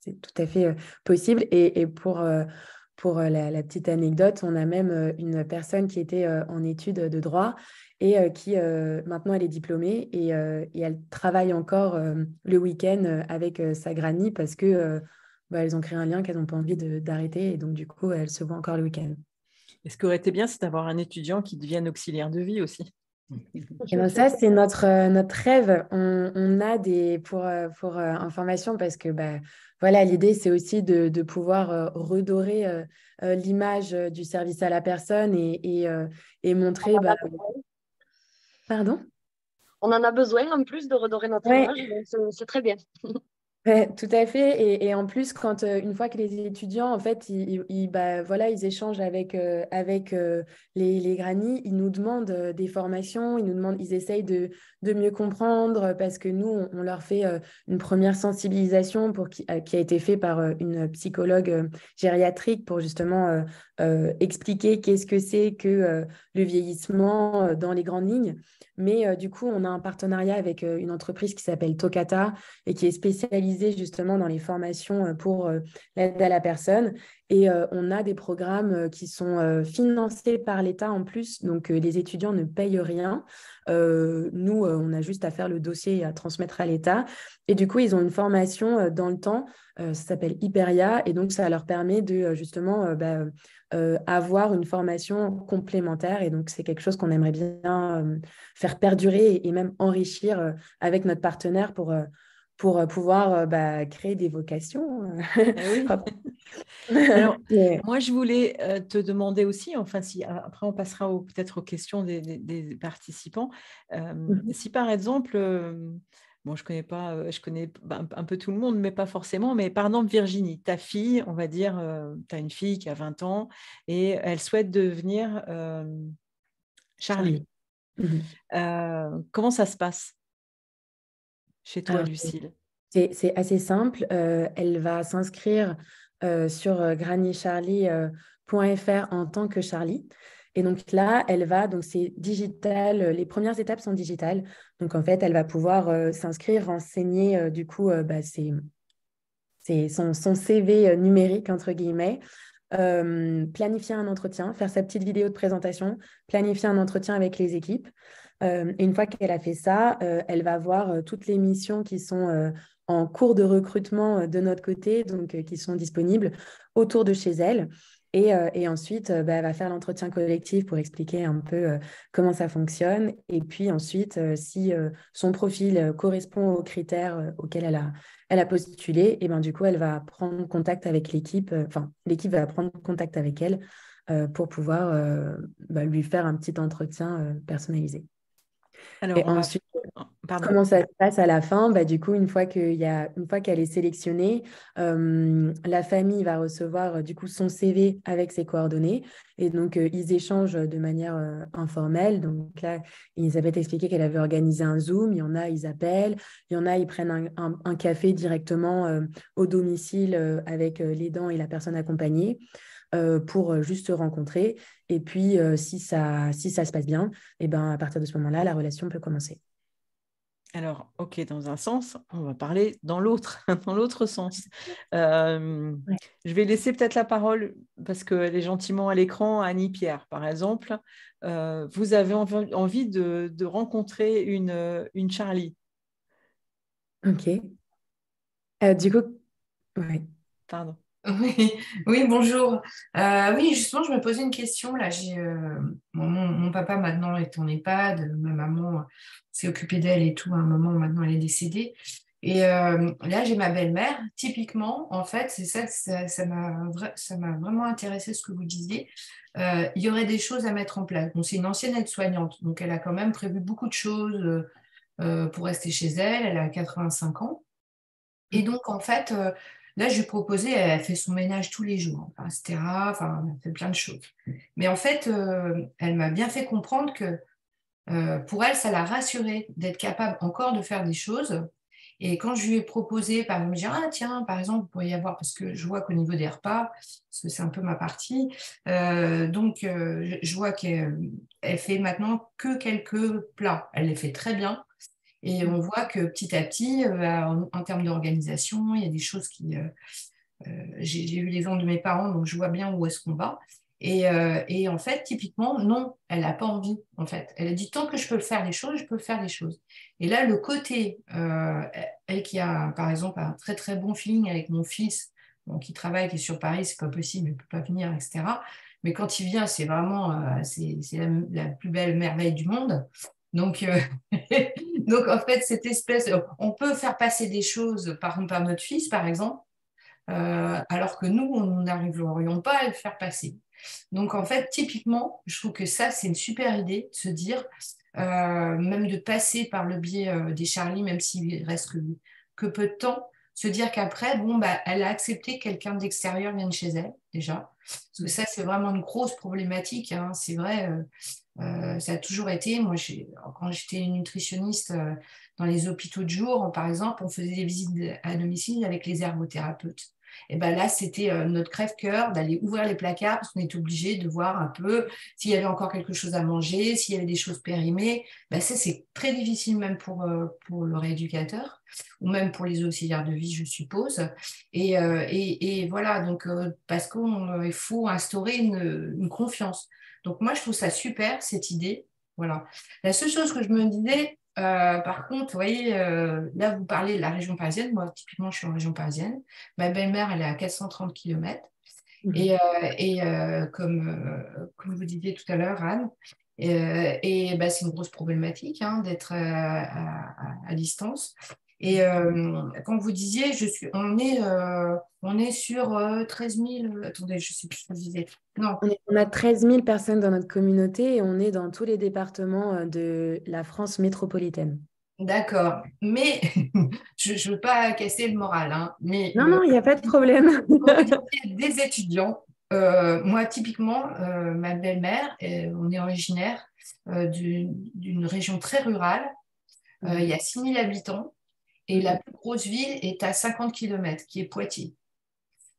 tout à fait possible. Et pour la petite anecdote, on a même une personne qui était en études de droit et qui maintenant elle est diplômée et elle travaille encore le week-end avec sa granny parce que elles ont créé un lien qu'elles n'ont pas envie d'arrêter et donc du coup elles se voient encore le week-end. Et ce qui aurait été bien, c'est d'avoir un étudiant qui devienne auxiliaire de vie aussi. Et donc ça, c'est notre rêve. On a pour information parce que voilà, l'idée, c'est aussi de pouvoir redorer l'image du service à la personne et montrer... Pardon? On en a besoin en plus de redorer notre image, donc c'est très bien. Ouais, tout à fait. Et en plus, quand une fois que les étudiants, en fait, voilà, ils échangent avec les grannies, ils nous demandent des formations, ils essayent de mieux comprendre parce que nous, on leur fait une première sensibilisation qui a été faite par une psychologue gériatrique pour justement expliquer qu'est-ce que c'est que le vieillissement dans les grandes lignes. Mais du coup, on a un partenariat avec une entreprise qui s'appelle Tocata et qui est spécialisée justement dans les formations pour l'aide à la personne. Et on a des programmes qui sont financés par l'État en plus, donc les étudiants ne payent rien. Nous, on a juste à faire le dossier et à transmettre à l'État. Et du coup, ils ont une formation dans le temps, ça s'appelle Hyperia, et donc ça leur permet de justement avoir une formation complémentaire. Et donc, c'est quelque chose qu'on aimerait bien faire perdurer et même enrichir avec notre partenaire pour pouvoir créer des vocations. Oui. Alors, Ouais. moi, je voulais te demander aussi, enfin, si après on passera peut-être aux questions des participants. Mhm. Si par exemple, bon, je connais pas, je connais un peu tout le monde, mais pas forcément. Mais par exemple, Virginie, ta fille, on va dire, tu as une fille qui a 20 ans et elle souhaite devenir Charlie. Charlie. Mhm. Comment ça se passe chez toi, Alors, Lucille? c'est assez simple. Elle va s'inscrire sur grannycharlie.fr en tant que Charlie. Et donc là, elle va, donc c'est digital, les premières étapes sont digitales. Donc en fait, elle va pouvoir s'inscrire, renseigner du coup c'est son CV numérique, entre guillemets, planifier un entretien, faire sa petite vidéo de présentation, planifier un entretien avec les équipes. Et une fois qu'elle a fait ça, elle va voir toutes les missions qui sont en cours de recrutement de notre côté, donc qui sont disponibles autour de chez elle. Et ensuite, bah, elle va faire l'entretien collectif pour expliquer un peu comment ça fonctionne. Et puis ensuite, si son profil correspond aux critères auxquels elle a postulé, et ben, du coup, elle va prendre contact avec l'équipe, enfin, l'équipe va prendre contact avec elle pour pouvoir bah, lui faire un petit entretien personnalisé. Alors, Et on va... ensuite, Pardon. comment ça se passe à la fin? Bah, du coup, une fois qu'elle est sélectionnée, la famille va recevoir du coup son CV avec ses coordonnées. Et donc, ils échangent de manière informelle. Donc là, Elisabeth a expliqué qu'elle avait organisé un Zoom. Il y en a, ils appellent. Il y en a, ils prennent un café directement au domicile avec l'aidant et la personne accompagnée pour juste se rencontrer. Et puis, si ça se passe bien, et ben, à partir de ce moment-là, la relation peut commencer. Alors, OK, dans un sens, on va parler dans l'autre, dans l'autre sens. Euh, Ouais. je vais laisser peut-être la parole, parce qu'elle est gentiment à l'écran, à Annie Pierre, par exemple. Vous avez envie de rencontrer une Charlie. Ok. Du coup, ouais. Pardon. Oui, oui, bonjour. Oui, justement, je me posais une question. Là, mon papa maintenant est en EHPAD, ma maman s'est occupée d'elle et tout. À un moment, maintenant, elle est décédée. Et là, j'ai ma belle-mère. Typiquement, en fait, c'est ça, ça m'a vraiment intéressé ce que vous disiez. Il y aurait des choses à mettre en place. Donc, c'est une ancienne aide-soignante, donc elle a quand même prévu beaucoup de choses pour rester chez elle. Elle a 85 ans. Et donc, en fait, là, je lui proposais, elle fait son ménage tous les jours, enfin, etc. Enfin, elle fait plein de choses. Mais en fait, elle m'a bien fait comprendre que pour elle, ça l'a rassurée d'être capable encore de faire des choses. Et quand je lui ai proposé, par exemple, de dire, ah tiens, par exemple, vous pourriez y avoir, parce que je vois qu'au niveau des repas, parce que c'est un peu ma partie, je vois qu'elle fait maintenant que quelques plats. Elle les fait très bien. Et on voit que petit à petit, en termes d'organisation, il y a des choses j'ai eu l'exemple de mes parents, donc je vois bien où est-ce qu'on va. Et en fait, typiquement, non, elle n'a pas envie, en fait. Elle a dit, tant que je peux faire les choses, je peux faire les choses. Et là, le côté, elle qui a, par exemple, un très, très bon feeling avec mon fils, bon, qui travaille, qui est sur Paris, c'est pas possible, il ne peut pas venir, etc. Mais quand il vient, c'est vraiment c'est la plus belle merveille du monde. Donc, donc, en fait, cette espèce, on peut faire passer des choses par notre fils, par exemple, alors que nous, on n'arriverions pas à le faire passer. Donc, en fait, typiquement, je trouve que ça, c'est une super idée de se dire, même de passer par le biais des Charlie, même s'il reste que peu de temps, se dire qu'après, bon, bah, elle a accepté que quelqu'un d'extérieur vienne chez elle, déjà. Parce que ça, c'est vraiment une grosse problématique, hein. C'est vrai, ça a toujours été, moi, quand j'étais nutritionniste dans les hôpitaux de jour, par exemple, on faisait des visites à domicile avec les ergothérapeutes. Et ben là, c'était notre crève-cœur d'aller ouvrir les placards parce qu'on était obligé de voir un peu s'il y avait encore quelque chose à manger, s'il y avait des choses périmées. Ben ça, c'est très difficile même pour le rééducateur ou même pour les auxiliaires de vie, je suppose. Et voilà, donc parce qu'il faut instaurer une confiance. Donc moi, je trouve ça super, cette idée. Voilà. La seule chose que je me disais, par contre, vous voyez, là, vous parlez de la région parisienne. Moi, typiquement, je suis en région parisienne. Ma belle-mère, elle est à 430 km. Et, comme vous disiez tout à l'heure, Anne, bah, c'est une grosse problématique hein, d'être à distance. Et quand vous disiez, on est sur 13 000, attendez, je ne sais plus ce que je disais. Non. On a 13 000 personnes dans notre communauté et on est dans tous les départements de la France métropolitaine. D'accord, mais je ne veux pas casser le moral, hein, mais Non, il n'y a pas de problème. quand vous disiez des étudiants, moi, typiquement, ma belle-mère, on est originaire d'une région très rurale. Il y a 6 000 habitants et la plus grosse ville est à 50 km, qui est Poitiers.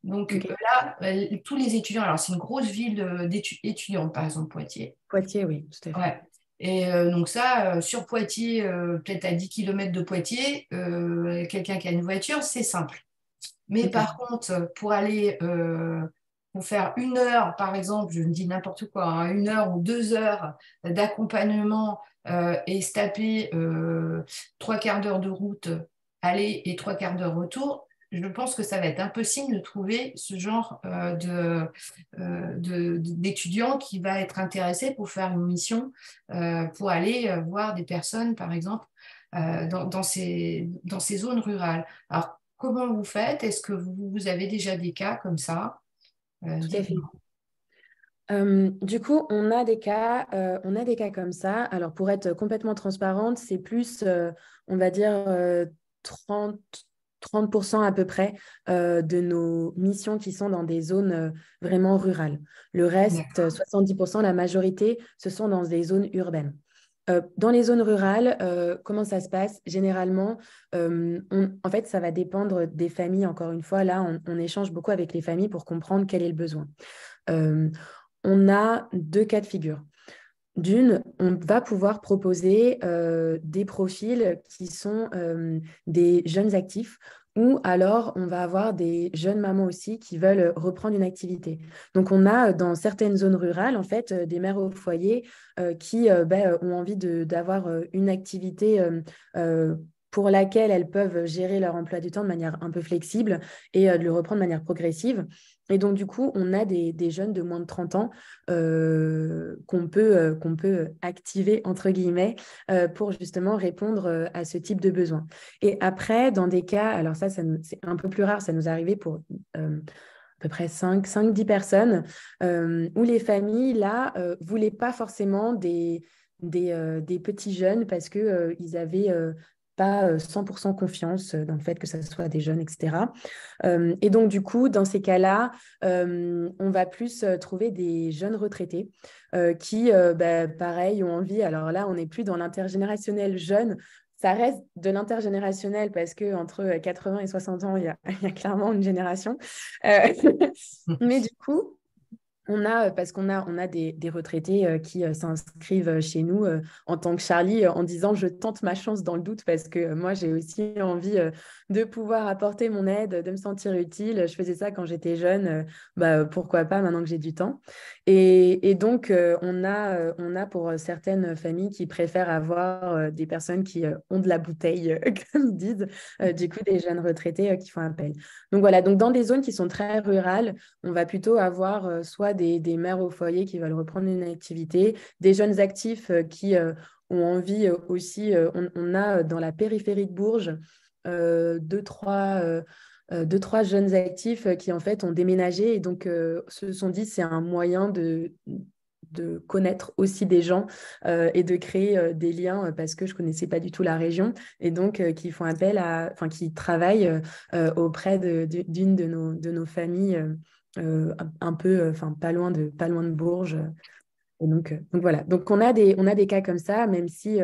Donc là, tous les étudiants, alors c'est une grosse ville étudiante, par exemple, Poitiers. Poitiers, oui, tout à fait. Ouais. Et donc ça, sur Poitiers, peut-être à 10 km de Poitiers, quelqu'un qui a une voiture, c'est simple. Mais par contre, pour aller, pour faire 1 heure, par exemple, je me dis n'importe quoi, hein, 1 heure ou 2 heures d'accompagnement et se taper 3/4 d'heure de route aller et 3/4 d'heure retour, je pense que ça va être impossible de trouver ce genre d'étudiant qui va être intéressé pour faire une mission, pour aller voir des personnes, par exemple, dans ces zones rurales. Alors, comment vous faites? Est-ce que vous avez déjà des cas comme ça? Tout à fait. Du coup, on a des cas comme ça. Alors, pour être complètement transparente, c'est plus, on va dire, 30% à peu près de nos missions qui sont dans des zones vraiment rurales. Le reste, 70%, la majorité, ce sont dans des zones urbaines. Dans les zones rurales, comment ça se passe? Généralement, en fait, ça va dépendre des familles. Encore une fois, là, on échange beaucoup avec les familles pour comprendre quel est le besoin. On a 2 cas de figure. D'une, on va pouvoir proposer des profils qui sont des jeunes actifs, ou alors on va avoir des jeunes mamans aussi qui veulent reprendre une activité. Donc on a dans certaines zones rurales en fait des mères au foyer qui ont envie d'avoir une activité pour laquelle elles peuvent gérer leur emploi du temps de manière un peu flexible et de le reprendre de manière progressive. Et donc, du coup, on a des jeunes de moins de 30 ans qu'on peut activer, entre guillemets, pour justement répondre à ce type de besoin. Et après, dans des cas, alors ça c'est un peu plus rare, ça nous est arrivé pour à peu près 5-10 personnes, où les familles, là, voulaient pas forcément des petits jeunes parce qu'ils avaient... pas 100% confiance dans le fait que ça soit des jeunes, etc. Et donc, du coup, dans ces cas-là, on va plus trouver des jeunes retraités qui, pareil, ont envie. Alors là, on n'est plus dans l'intergénérationnel jeune. Ça reste de l'intergénérationnel parce qu'entre 80 et 60 ans, il y a clairement une génération. Mais du coup... parce qu'on a des retraités qui s'inscrivent chez nous en tant que Charlie en disant je tente ma chance dans le doute parce que moi j'ai aussi envie de pouvoir apporter mon aide, de me sentir utile. Je faisais ça quand j'étais jeune, pourquoi pas maintenant que j'ai du temps. Et donc on a pour certaines familles qui préfèrent avoir des personnes qui ont de la bouteille, comme ils disent, du coup des jeunes retraités qui font appel. Donc voilà, donc dans des zones qui sont très rurales, on va plutôt avoir soit des mères au foyer qui veulent reprendre une activité, des jeunes actifs qui ont envie aussi. On a dans la périphérie de Bourges 2-3 jeunes actifs qui en fait ont déménagé et donc se sont dit c'est un moyen de connaître aussi des gens et de créer des liens parce que je ne connaissais pas du tout la région et donc qui font appel qui travaillent auprès d'une de nos familles un peu, pas loin de Bourges. Et donc voilà. Donc on a des cas comme ça, même si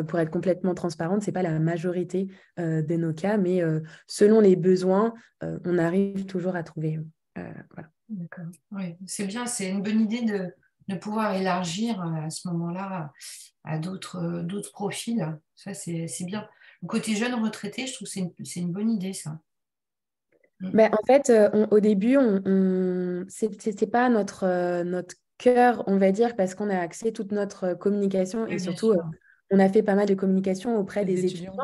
pour être complètement transparente, ce n'est pas la majorité de nos cas, mais selon les besoins, on arrive toujours à trouver. Voilà. D'accord. Oui, c'est bien, c'est une bonne idée de pouvoir élargir à ce moment-là à d'autres profils. Ça, c'est bien. Le côté jeune retraité, je trouve que c'est une bonne idée, ça. Mais en fait, au début, c'était pas notre cœur, on va dire, parce qu'on a axé toute notre communication et Oui, bien surtout, sûr. on a fait pas mal de communication auprès des étudiants.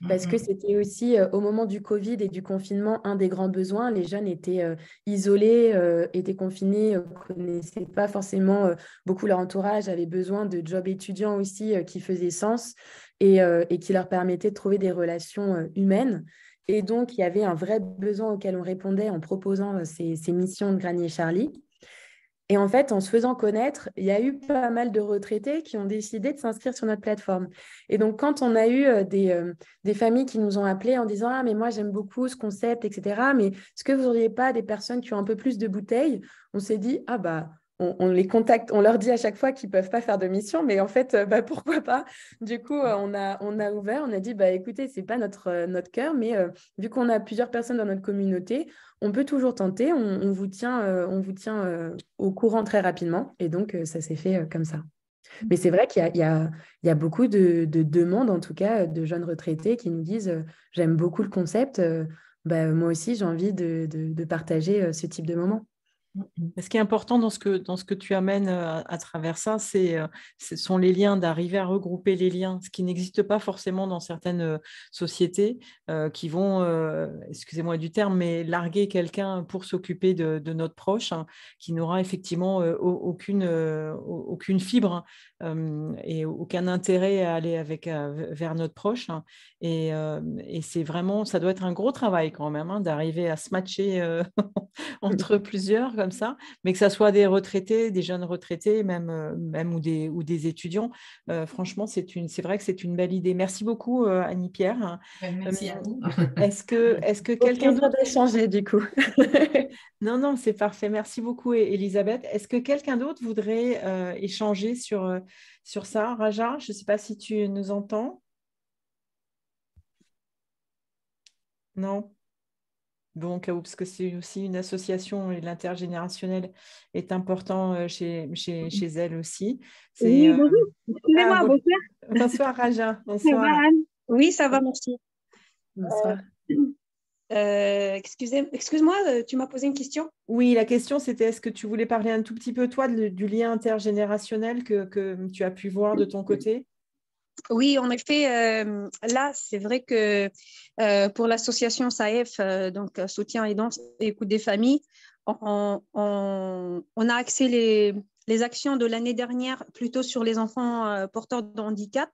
parce que c'était aussi au moment du Covid et du confinement, un des grands besoins. Les jeunes étaient isolés, étaient confinés, ne connaissaient pas forcément beaucoup leur entourage, avaient besoin de jobs étudiants aussi qui faisaient sens et qui leur permettaient de trouver des relations humaines. Et donc, il y avait un vrai besoin auquel on répondait en proposant ces missions de Granier Charlie. Et en fait, en se faisant connaître, il y a eu pas mal de retraités qui ont décidé de s'inscrire sur notre plateforme. Et donc, quand on a eu des familles qui nous ont appelés en disant « Ah, mais moi, j'aime beaucoup ce concept, etc. Mais est-ce que vous n'auriez pas des personnes qui ont un peu plus de bouteilles ?» On s'est dit « Ah, bah, on les contacte, on leur dit à chaque fois qu'ils ne peuvent pas faire de mission, mais en fait, pourquoi pas ?» Du coup, on a ouvert, on a dit « Écoutez, ce n'est pas notre cœur, mais vu qu'on a plusieurs personnes dans notre communauté, on peut toujours tenter, on vous tient au courant très rapidement. » Et donc, ça s'est fait comme ça. Mais c'est vrai qu'il y a beaucoup de demandes, en tout cas, de jeunes retraités qui nous disent j'aime beaucoup le concept, moi aussi, j'ai envie de partager ce type de moment. Ce qui est important dans ce que tu amènes à travers ça, ce sont les liens, d'arriver à regrouper les liens, ce qui n'existe pas forcément dans certaines sociétés qui vont, excusez-moi du terme, mais larguer quelqu'un pour s'occuper de notre proche, hein, qui n'aura effectivement aucune fibre et aucun intérêt à aller vers notre proche. Hein. Et c'est vraiment, ça doit être un gros travail quand même, hein, d'arriver à se matcher entre plusieurs comme ça, mais que ça soit des retraités, des jeunes retraités, même ou des étudiants. Franchement, c'est vrai que c'est une belle idée. Merci beaucoup, Annie-Pierre. Merci à vous. Est-ce que quelqu'un d'autre d'échanger du coup? Non, c'est parfait. Merci beaucoup, Elisabeth. Est-ce que quelqu'un d'autre voudrait échanger sur ça? Raja, je ne sais pas si tu nous entends. Non? Bon, parce que c'est aussi une association et l'intergénérationnel est important chez elle aussi. Oui, bonjour. Excusez-moi, bonsoir. Bonsoir, Raja. Ça va, Anne? Oui, ça va, merci. Bonsoir. Excuse-moi, tu m'as posé une question? Oui, la question, c'était est-ce que tu voulais parler un tout petit peu, toi, du lien intergénérationnel que tu as pu voir de ton côté? Oui, en effet, là, c'est vrai que pour l'association SAEF, donc Soutien et Écoute des familles, on a axé les actions de l'année dernière plutôt sur les enfants porteurs de handicap.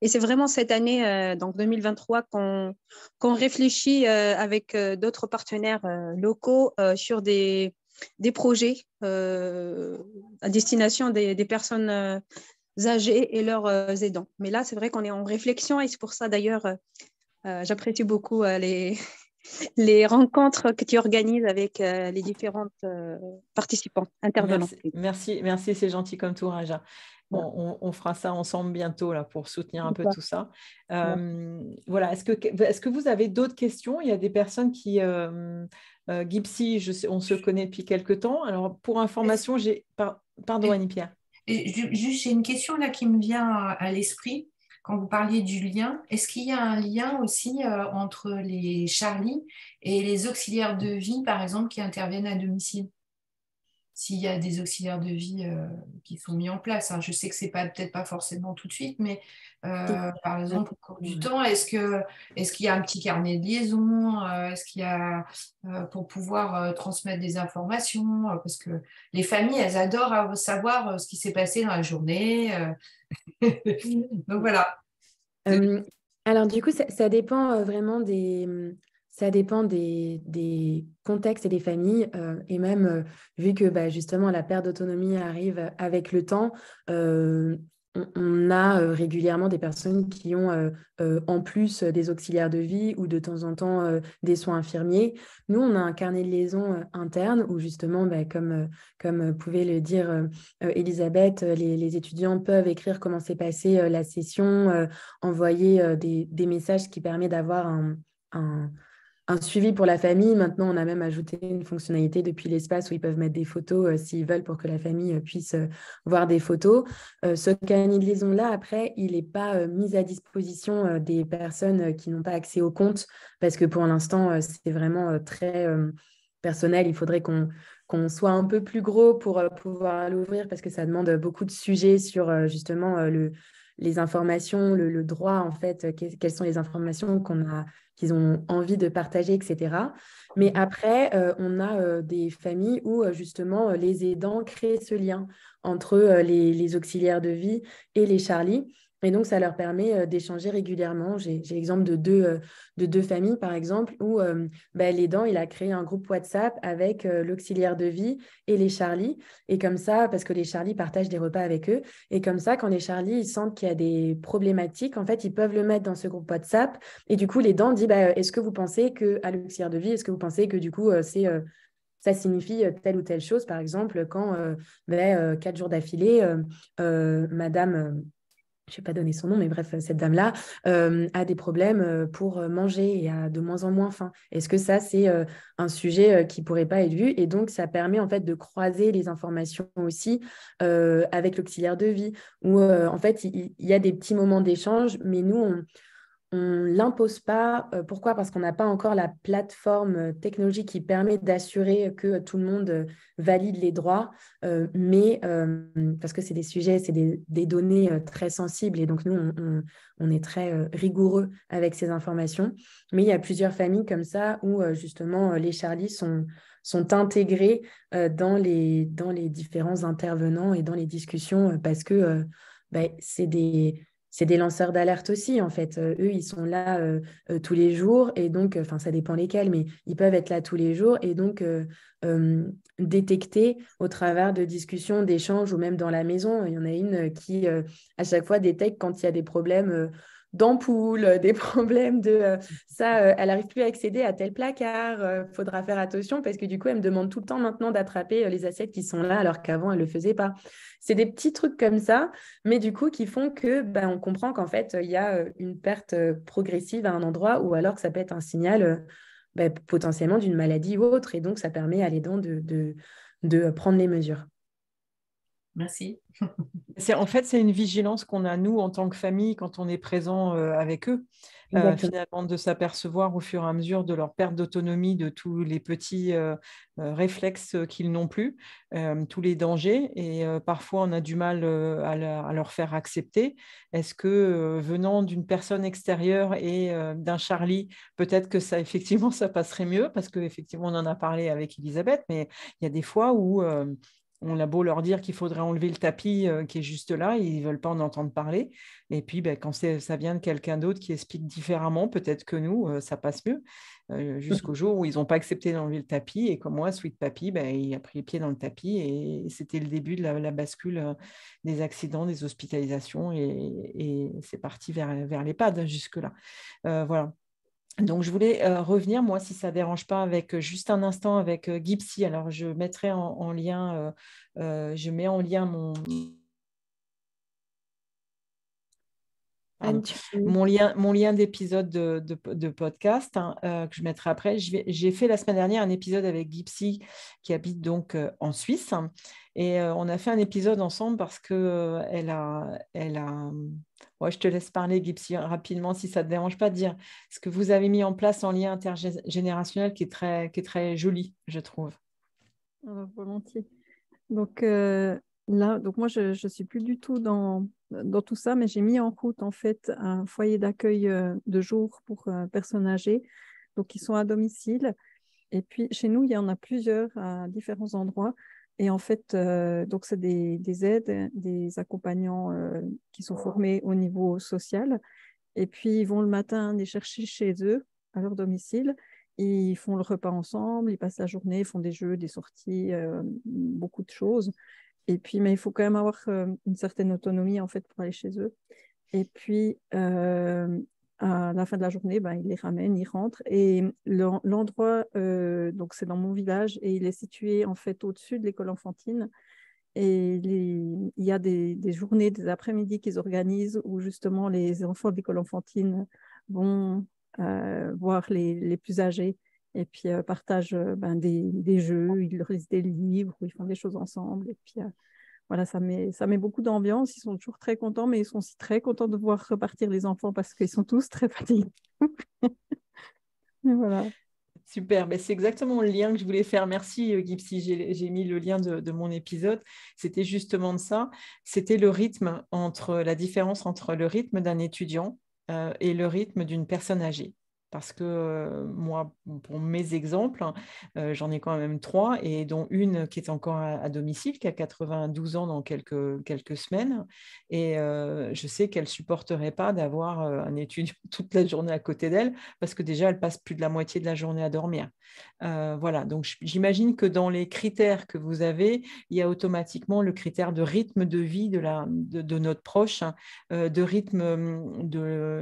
Et c'est vraiment cette année, donc 2023, qu'on réfléchit avec d'autres partenaires locaux sur des projets à destination des personnes âgés et leurs aidants. Mais là, c'est vrai qu'on est en réflexion et c'est pour ça d'ailleurs, j'apprécie beaucoup les rencontres que tu organises avec les différentes participants, intervenants. Merci, c'est gentil comme tout, Raja. On fera ça ensemble bientôt là, pour soutenir un peu tout ça. Voilà. Est-ce que vous avez d'autres questions? Il y a des personnes qui... Gipsy, on se connaît depuis quelques temps. Alors, pour information, Pardon, Annie-Pierre. Juste, j'ai une question là qui me vient à l'esprit quand vous parliez du lien. Est-ce qu'il y a un lien aussi entre les Charlie et les auxiliaires de vie, par exemple, qui interviennent à domicile? S'il y a des auxiliaires de vie qui sont mis en place. Hein. Je sais que ce n'est peut-être pas forcément tout de suite, mais par exemple, au cours du temps, est-ce qu'il y a un petit carnet de liaison? Est-ce qu'il y a pour pouvoir transmettre des informations? Parce que les familles, elles adorent savoir ce qui s'est passé dans la journée. Donc voilà. Alors du coup, ça dépend vraiment ça dépend des contextes et des familles. Et même, vu que justement la perte d'autonomie arrive avec le temps, on a régulièrement des personnes qui ont en plus des auxiliaires de vie ou de temps en temps des soins infirmiers. Nous, on a un carnet de liaison interne où justement, comme pouvait le dire Elisabeth, les étudiants peuvent écrire comment s'est passée la session, envoyer des messages qui permettent d'avoir un suivi pour la famille. Maintenant, on a même ajouté une fonctionnalité depuis l'espace où ils peuvent mettre des photos s'ils veulent pour que la famille puisse voir des photos. Ce carnet de liaison-là, après, il n'est pas mis à disposition des personnes qui n'ont pas accès au compte parce que pour l'instant, c'est vraiment très personnel. Il faudrait qu'on soit un peu plus gros pour pouvoir l'ouvrir parce que ça demande beaucoup de sujets sur justement les informations, le droit, en fait, quelles sont les informations qu'ils ont envie de partager, etc. Mais après, on a des familles où, justement, les aidants créent ce lien entre les auxiliaires de vie et les Charlie. Et donc, ça leur permet d'échanger régulièrement. J'ai l'exemple de deux familles, par exemple, où l'aidant, il a créé un groupe WhatsApp avec l'auxiliaire de vie et les Charlie. Et comme ça, parce que les Charlie partagent des repas avec eux, et comme ça, quand les Charlie ils sentent qu'il y a des problématiques, en fait, ils peuvent le mettre dans ce groupe WhatsApp. Et du coup, l'aidant dit, est-ce que vous pensez à l'auxiliaire de vie, est-ce que vous pensez que du coup, ça signifie telle ou telle chose, par exemple, quand 4 jours d'affilée, madame... je ne vais pas donner son nom, mais bref, cette dame-là a des problèmes pour manger et a de moins en moins faim. Est-ce que ça, c'est un sujet qui ne pourrait pas être vu? Et donc, ça permet en fait de croiser les informations aussi avec l'auxiliaire de vie, où en fait, il y a des petits moments d'échange, mais nous, on ne l'impose pas. Pourquoi? Parce qu'on n'a pas encore la plateforme technologique qui permet d'assurer que tout le monde valide les droits, mais parce que c'est des sujets, c'est des données très sensibles et donc nous, on est très rigoureux avec ces informations. Mais il y a plusieurs familles comme ça où justement les Charlie sont intégrés dans les différents intervenants et dans les discussions parce que c'est des lanceurs d'alerte aussi, en fait. Eux, ils sont là tous les jours et donc, ça dépend lesquels, mais ils peuvent être là tous les jours et donc détecter au travers de discussions, d'échanges ou même dans la maison. Il y en a une qui, à chaque fois, détecte quand il y a des problèmes d'ampoule, des problèmes de ça, elle n'arrive plus à accéder à tel placard, faudra faire attention parce que du coup, elle me demande tout le temps maintenant d'attraper les assiettes qui sont là alors qu'avant, elle ne le faisait pas. C'est des petits trucs comme ça, mais du coup, qui font que on comprend qu'en fait, il y a une perte progressive à un endroit ou alors que ça peut être un signal potentiellement d'une maladie ou autre. Et donc, ça permet à l'aidant de prendre les mesures. Merci. En fait, c'est une vigilance qu'on a, nous, en tant que famille, quand on est présent avec eux, finalement, de s'apercevoir au fur et à mesure de leur perte d'autonomie, de tous les petits réflexes qu'ils n'ont plus, tous les dangers. Et parfois, on a du mal à leur faire accepter. Est-ce que, venant d'une personne extérieure et d'un Charlie, peut-être que ça, effectivement, ça passerait mieux, parce qu'effectivement, on en a parlé avec Elisabeth, mais il y a des fois où... on a beau leur dire qu'il faudrait enlever le tapis qui est juste là, ils ne veulent pas en entendre parler. Et puis, quand ça vient de quelqu'un d'autre qui explique différemment, peut-être que nous, ça passe mieux. Jusqu'au jour où ils n'ont pas accepté d'enlever le tapis. Et comme moi, Sweet Papy, il a pris les pieds dans le tapis. Et c'était le début de la bascule des accidents, des hospitalisations. Et c'est parti vers l'EHPAD jusque-là. Voilà. Donc, je voulais revenir, moi, si ça ne dérange pas, avec juste un instant avec Gypsy. Alors, je mettrai en lien, je mets en lien mon lien d'épisode de podcast que je mettrai après. J'ai fait la semaine dernière un épisode avec Gypsy qui habite donc en Suisse. Et on a fait un épisode ensemble parce que ouais, je te laisse parler, Gypsy, rapidement, si ça ne te dérange pas de dire ce que vous avez mis en place en lien intergénérationnel qui est très joli, je trouve. Volontiers. Donc là, donc moi, je ne suis plus du tout dans tout ça, mais j'ai mis en route en fait un foyer d'accueil de jour pour personnes âgées, donc qui sont à domicile. Et puis chez nous, il y en a plusieurs à différents endroits. Et en fait, donc c'est des aides, des accompagnants qui sont formés au niveau social. Et puis ils vont le matin les chercher chez eux, à leur domicile. Ils font le repas ensemble, ils passent la journée, ils font des jeux, des sorties, beaucoup de choses. Et puis, mais il faut quand même avoir une certaine autonomie en fait pour aller chez eux. Et puis, à la fin de la journée, ils les ramènent, ils rentrent. Et l'endroit, donc c'est dans mon village et il est situé en fait au-dessus de l'école enfantine. Et il y a des journées, des après-midi qu'ils organisent où justement les enfants de l'école enfantine vont voir les plus âgés et puis partagent des jeux, ils leur lisent des livres, ils font des choses ensemble. Et puis voilà, ça met beaucoup d'ambiance. Ils sont toujours très contents, mais ils sont aussi très contents de voir repartir les enfants parce qu'ils sont tous très fatigués. Et voilà. Super, ben, c'est exactement le lien que je voulais faire. Merci Gipsy, j'ai mis le lien de mon épisode. C'était justement de ça. C'était la différence entre le rythme d'un étudiant et le rythme d'une personne âgée. Parce que moi, pour mes exemples, j'en ai quand même 3, et dont une qui est encore à domicile, qui a 92 ans dans quelques semaines. Et je sais qu'elle ne supporterait pas d'avoir un étudiant toute la journée à côté d'elle, parce que déjà, elle passe plus de la moitié de la journée à dormir. Voilà, donc j'imagine que dans les critères que vous avez, il y a automatiquement le critère de rythme de vie de notre proche, hein, de rythme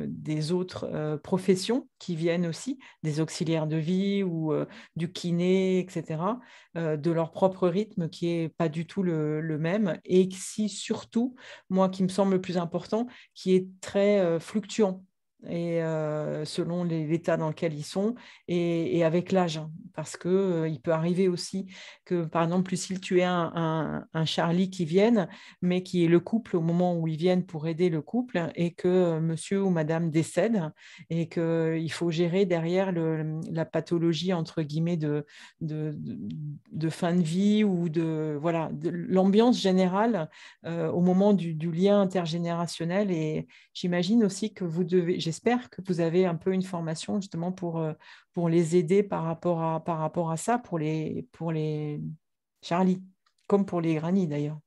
des autres professions qui viennent aussi, des auxiliaires de vie ou du kiné, etc., de leur propre rythme qui n'est pas du tout le même, et si surtout, moi, qui me semble le plus important, qui est très fluctuant. Et selon l'état dans lequel ils sont et avec l'âge, hein, parce qu'il peut arriver aussi que, par exemple, Lucille, tu aies un Charlie qui vienne, mais qui est le couple au moment où ils viennent pour aider le couple, et que monsieur ou madame décède, et qu'il faut gérer derrière la pathologie, entre guillemets, de fin de vie, ou voilà, de l'ambiance générale au moment du lien intergénérationnel. Et j'imagine aussi que j'espère que vous avez un peu une formation justement pour les aider par rapport à ça, pour les Charlie, comme pour les Granny d'ailleurs.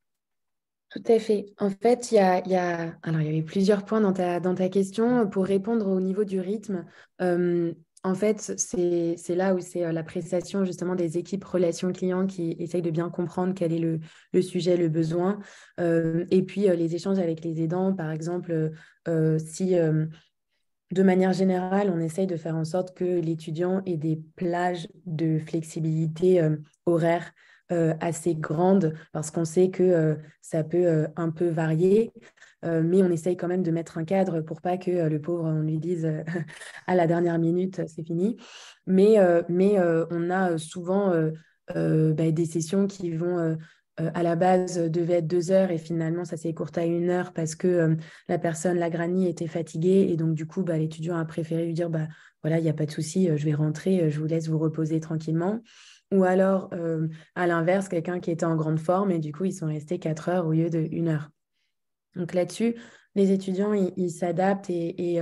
Tout à fait. En fait, alors, il y avait plusieurs points dans ta question. Pour répondre au niveau du rythme, en fait, c'est là où c'est l'appréciation justement des équipes relations clients qui essayent de bien comprendre quel est le sujet, le besoin. Et puis, les échanges avec les aidants, par exemple, si de manière générale, on essaye de faire en sorte que l'étudiant ait des plages de flexibilité horaire assez grandes, parce qu'on sait que ça peut un peu varier, mais on essaye quand même de mettre un cadre pour pas que le pauvre, on lui dise à la dernière minute, c'est fini. Mais on a souvent des sessions qui vont à la base devaient être 2 heures, et finalement ça s'est écourté à 1 heure parce que la personne, la granny, était fatiguée, et donc du coup l'étudiant a préféré lui dire voilà, il n'y a pas de souci, je vais rentrer, je vous laisse vous reposer tranquillement. Ou alors à l'inverse, quelqu'un qui était en grande forme, et du coup ils sont restés 4 heures au lieu de 1 heure. Donc là-dessus, les étudiants, ils s'adaptent, et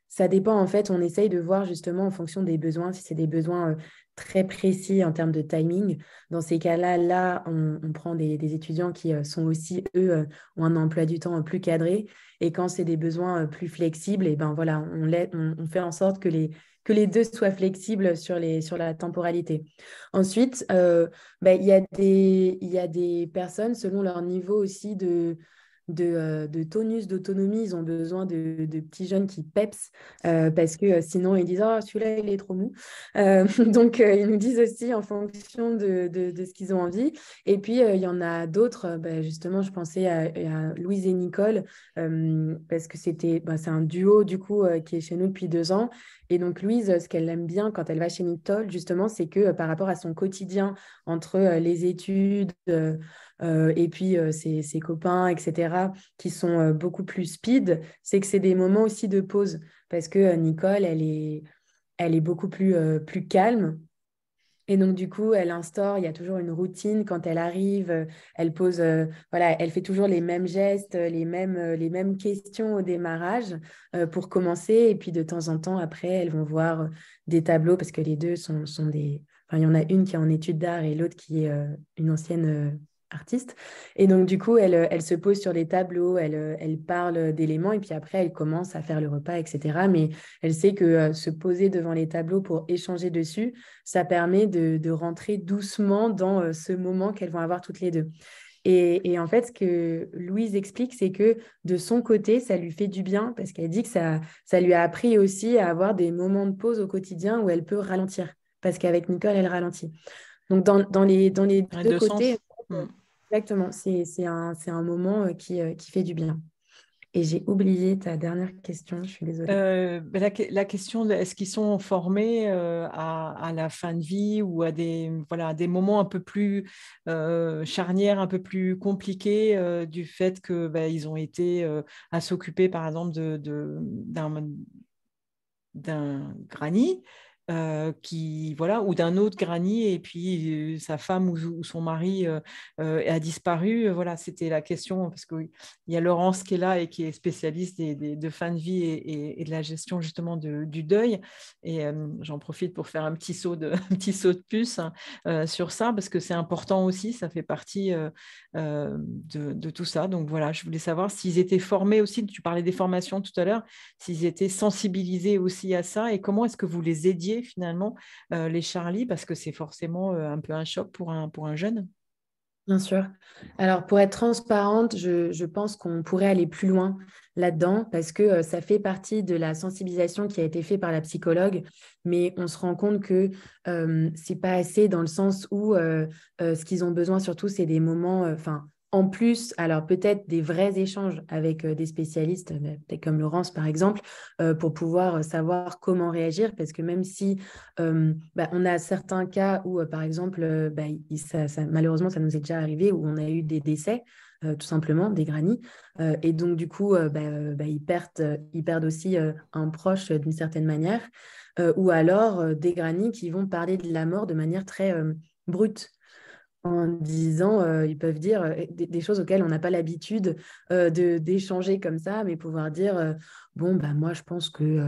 ça dépend, en fait, on essaye de voir justement en fonction des besoins, si c'est des besoins très précis en termes de timing. Dans ces cas-là, on prend des étudiants qui sont aussi, eux, ont un emploi du temps plus cadré. Et quand c'est des besoins plus flexibles, et ben voilà, on fait en sorte que les deux soient flexibles sur la temporalité. Ensuite, il y a des personnes, selon leur niveau aussi de tonus, d'autonomie, ils ont besoin de petits jeunes qui peps, parce que sinon ils disent « Oh, celui-là, il est trop mou ». Donc, ils nous disent aussi en fonction de ce qu'ils ont envie. Et puis, il y en a d'autres, justement, je pensais à Louise et Nicole, parce que c'est un duo, du coup, qui est chez nous depuis 2 ans. Et donc, Louise, ce qu'elle aime bien quand elle va chez Nicole, justement, c'est que par rapport à son quotidien, entre les études et puis ses copains, etc., qui sont beaucoup plus speed, c'est que c'est des moments aussi de pause. Parce que Nicole, elle est beaucoup plus calme. Et donc, du coup, elle instaure, il y a toujours une routine quand elle arrive, elle pose, voilà, elle fait toujours les mêmes gestes, les mêmes questions au démarrage pour commencer. Et puis, de temps en temps, après, elles vont voir des tableaux, parce que les deux sont des... Enfin, il y en a une qui est en études d'art et l'autre qui est une ancienne artiste. Et donc, du coup, elle se pose sur les tableaux, elle parle d'éléments, et puis après, elle commence à faire le repas, etc. Mais elle sait que se poser devant les tableaux pour échanger dessus, ça permet de rentrer doucement dans ce moment qu'elles vont avoir toutes les deux. Et en fait, ce que Louise explique, c'est que de son côté, ça lui fait du bien, parce qu'elle dit que ça lui a appris aussi à avoir des moments de pause au quotidien où elle peut ralentir, parce qu'avec Nicole, elle ralentit. Donc, dans les deux côtés, exactement, c'est un moment qui fait du bien. Et j'ai oublié ta dernière question, je suis désolée. La question, est-ce qu'ils sont formés à la fin de vie, ou à des moments un peu plus charnières, un peu plus compliqués, du fait que ils ont été à s'occuper, par exemple, d'un granny, ou d'un autre Granny, et puis sa femme ou son mari a disparu. Voilà, c'était la question, parce qu'il y a Laurence qui est là et qui est spécialiste de fin de vie et de la gestion justement du deuil. Et j'en profite pour faire un petit saut de puce sur ça, parce que c'est important aussi, ça fait partie de tout ça. Donc voilà, je voulais savoir s'ils étaient formés aussi, tu parlais des formations tout à l'heure, s'ils étaient sensibilisés aussi à ça, et comment est-ce que vous les aidiez finalement, les Charlie, parce que c'est forcément un peu un choc pour un jeune. Bien sûr. Alors, pour être transparente, je pense qu'on pourrait aller plus loin là-dedans parce que ça fait partie de la sensibilisation qui a été faite par la psychologue, mais on se rend compte que c'est pas assez dans le sens où ce qu'ils ont besoin surtout, c'est des moments, en plus, alors peut-être des vrais échanges avec des spécialistes, peut-être comme Laurence par exemple, pour pouvoir savoir comment réagir, parce que même si on a certains cas où, par exemple, malheureusement, ça nous est déjà arrivé, où on a eu des décès, tout simplement, des grannies. Et donc, du coup, ils perdent aussi un proche d'une certaine manière. Ou alors des grannies qui vont parler de la mort de manière très brute, en disant, ils peuvent dire des choses auxquelles on n'a pas l'habitude d'échanger comme ça, mais pouvoir dire, bon, moi, je pense qu'il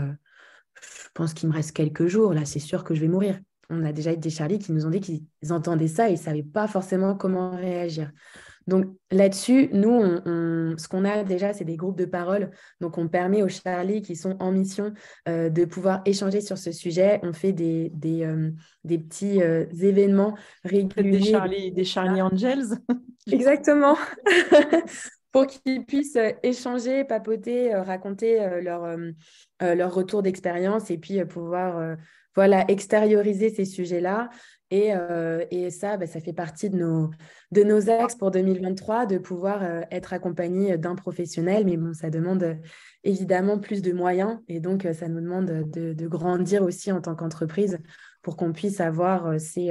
me reste quelques jours, là, c'est sûr que je vais mourir. On a déjà eu des Charlie qui nous ont dit qu'ils entendaient ça et ils ne savaient pas forcément comment réagir. Donc là-dessus, nous, ce qu'on a déjà, c'est des groupes de parole. Donc on permet aux Charlie qui sont en mission de pouvoir échanger sur ce sujet. On fait des petits événements réguliers. Des Charlie Angels. Exactement. Pour qu'ils puissent échanger, papoter, raconter leur retour d'expérience et puis pouvoir extérioriser ces sujets-là. Et ça, ça fait partie de nos axes pour 2023, de pouvoir être accompagné d'un professionnel. Mais bon, ça demande évidemment plus de moyens et donc ça nous demande de grandir aussi en tant qu'entreprise pour qu'on puisse avoir ces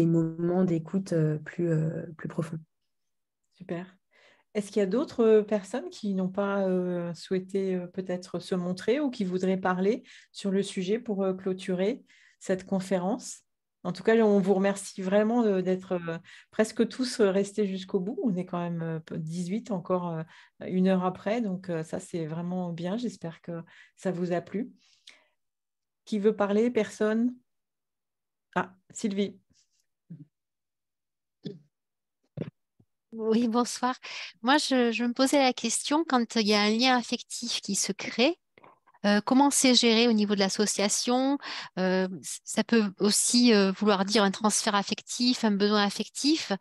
moments d'écoute plus profonds. Super. Est-ce qu'il y a d'autres personnes qui n'ont pas souhaité peut-être se montrer ou qui voudraient parler sur le sujet pour clôturer cette conférence? En tout cas, on vous remercie vraiment d'être presque tous restés jusqu'au bout. On est quand même 18 encore une heure après, donc ça c'est vraiment bien. J'espère que ça vous a plu. Qui veut parler? Personne? Ah, Sylvie. Oui, bonsoir. Moi, je me posais la question, quand il y a un lien affectif qui se crée, comment c'est géré au niveau de l'association? Ça peut aussi vouloir dire un transfert affectif, un besoin affectif.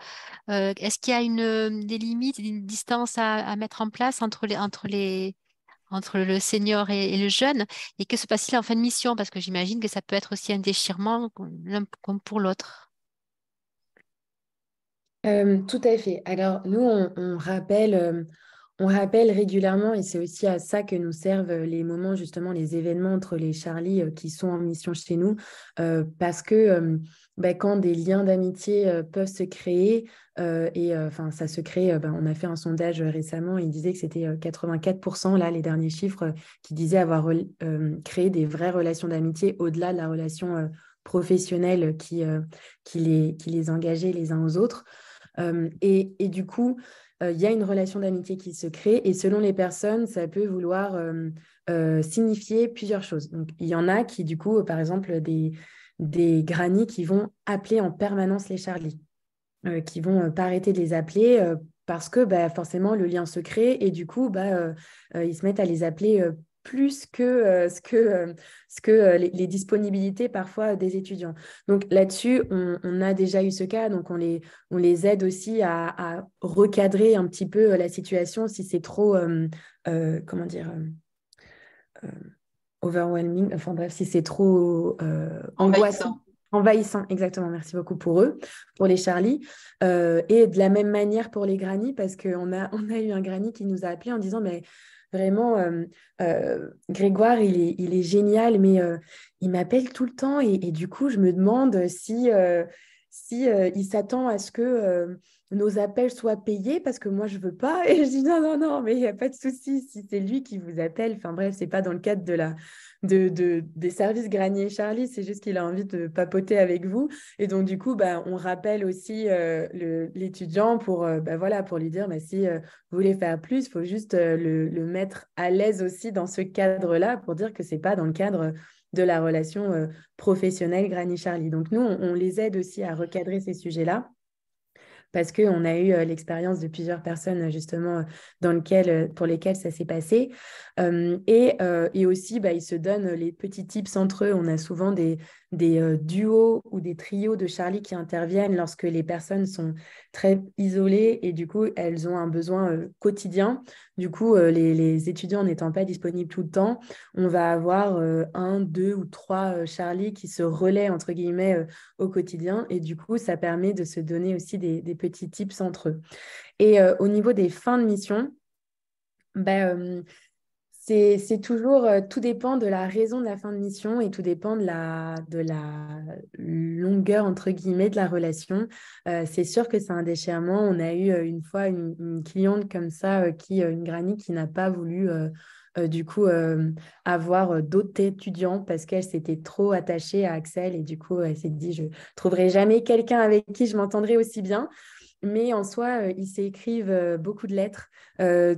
Est-ce qu'il y a des limites, une distance à mettre en place entre le senior et le jeune? Et que se passe-t-il en fin de mission? Parce que j'imagine que ça peut être aussi un déchirement l'un comme pour l'autre. Tout à fait. Alors, nous, on rappelle régulièrement, et c'est aussi à ça que nous servent les moments, justement, les événements entre les Charlie qui sont en mission chez nous, parce que quand des liens d'amitié peuvent se créer, ça se crée, on a fait un sondage récemment, il disait que c'était 84%, là, les derniers chiffres, qui disaient avoir créé des vraies relations d'amitié au-delà de la relation professionnelle qui les engageait les uns aux autres. Et du coup, il y a une relation d'amitié qui se crée et selon les personnes, ça peut vouloir signifier plusieurs choses. Donc, il y en a qui, du coup, par exemple, des grannies qui vont appeler en permanence les Charlie, qui vont pas arrêter de les appeler parce que forcément, le lien se crée et du coup, ils se mettent à les appeler plus que ce que les disponibilités parfois des étudiants. Donc là-dessus, on a déjà eu ce cas, donc on les aide aussi à recadrer un petit peu la situation si c'est trop, overwhelming, enfin bref, si c'est trop angoissant. Envahissant, exactement. Merci beaucoup pour eux, pour les Charlie. Et de la même manière pour les grannies, parce qu'on on a eu un granny qui nous a appelé en disant, mais vraiment, Grégoire, il est génial, mais il m'appelle tout le temps et du coup, je me demande si il s'attend à ce que nos appels soient payés parce que moi, je ne veux pas. Et je dis non, mais il n'y a pas de souci si c'est lui qui vous appelle. Enfin bref, ce n'est pas dans le cadre des services Granier Charlie, c'est juste qu'il a envie de papoter avec vous. Et donc, du coup, on rappelle aussi l'étudiant pour lui dire si vous voulez faire plus, il faut juste le mettre à l'aise aussi dans ce cadre-là pour dire que ce n'est pas dans le cadre de la relation professionnelle Granny Charlie. Donc, nous, on les aide aussi à recadrer ces sujets-là parce qu'on a eu l'expérience de plusieurs personnes justement pour lesquelles ça s'est passé. Et aussi, ils se donnent les petits tips entre eux. On a souvent des duos ou des trios de Charlie qui interviennent lorsque les personnes sont très isolées et du coup, elles ont un besoin quotidien. Du coup, les étudiants n'étant pas disponibles tout le temps, on va avoir 1, 2 ou 3 Charlie qui se relaient, entre guillemets, au quotidien. Et du coup, ça permet de se donner aussi des petits tips entre eux. Et au niveau des fins de mission, c'est toujours, tout dépend de la raison de la fin de mission et tout dépend de la longueur, entre guillemets, de la relation. C'est sûr que c'est un déchirement. On a eu une fois une cliente comme ça, une granny qui n'a pas voulu du coup avoir d'autres étudiants parce qu'elle s'était trop attachée à Axel et du coup, elle s'est dit, je ne trouverai jamais quelqu'un avec qui je m'entendrai aussi bien. Mais en soi, ils s'écrivent beaucoup de lettres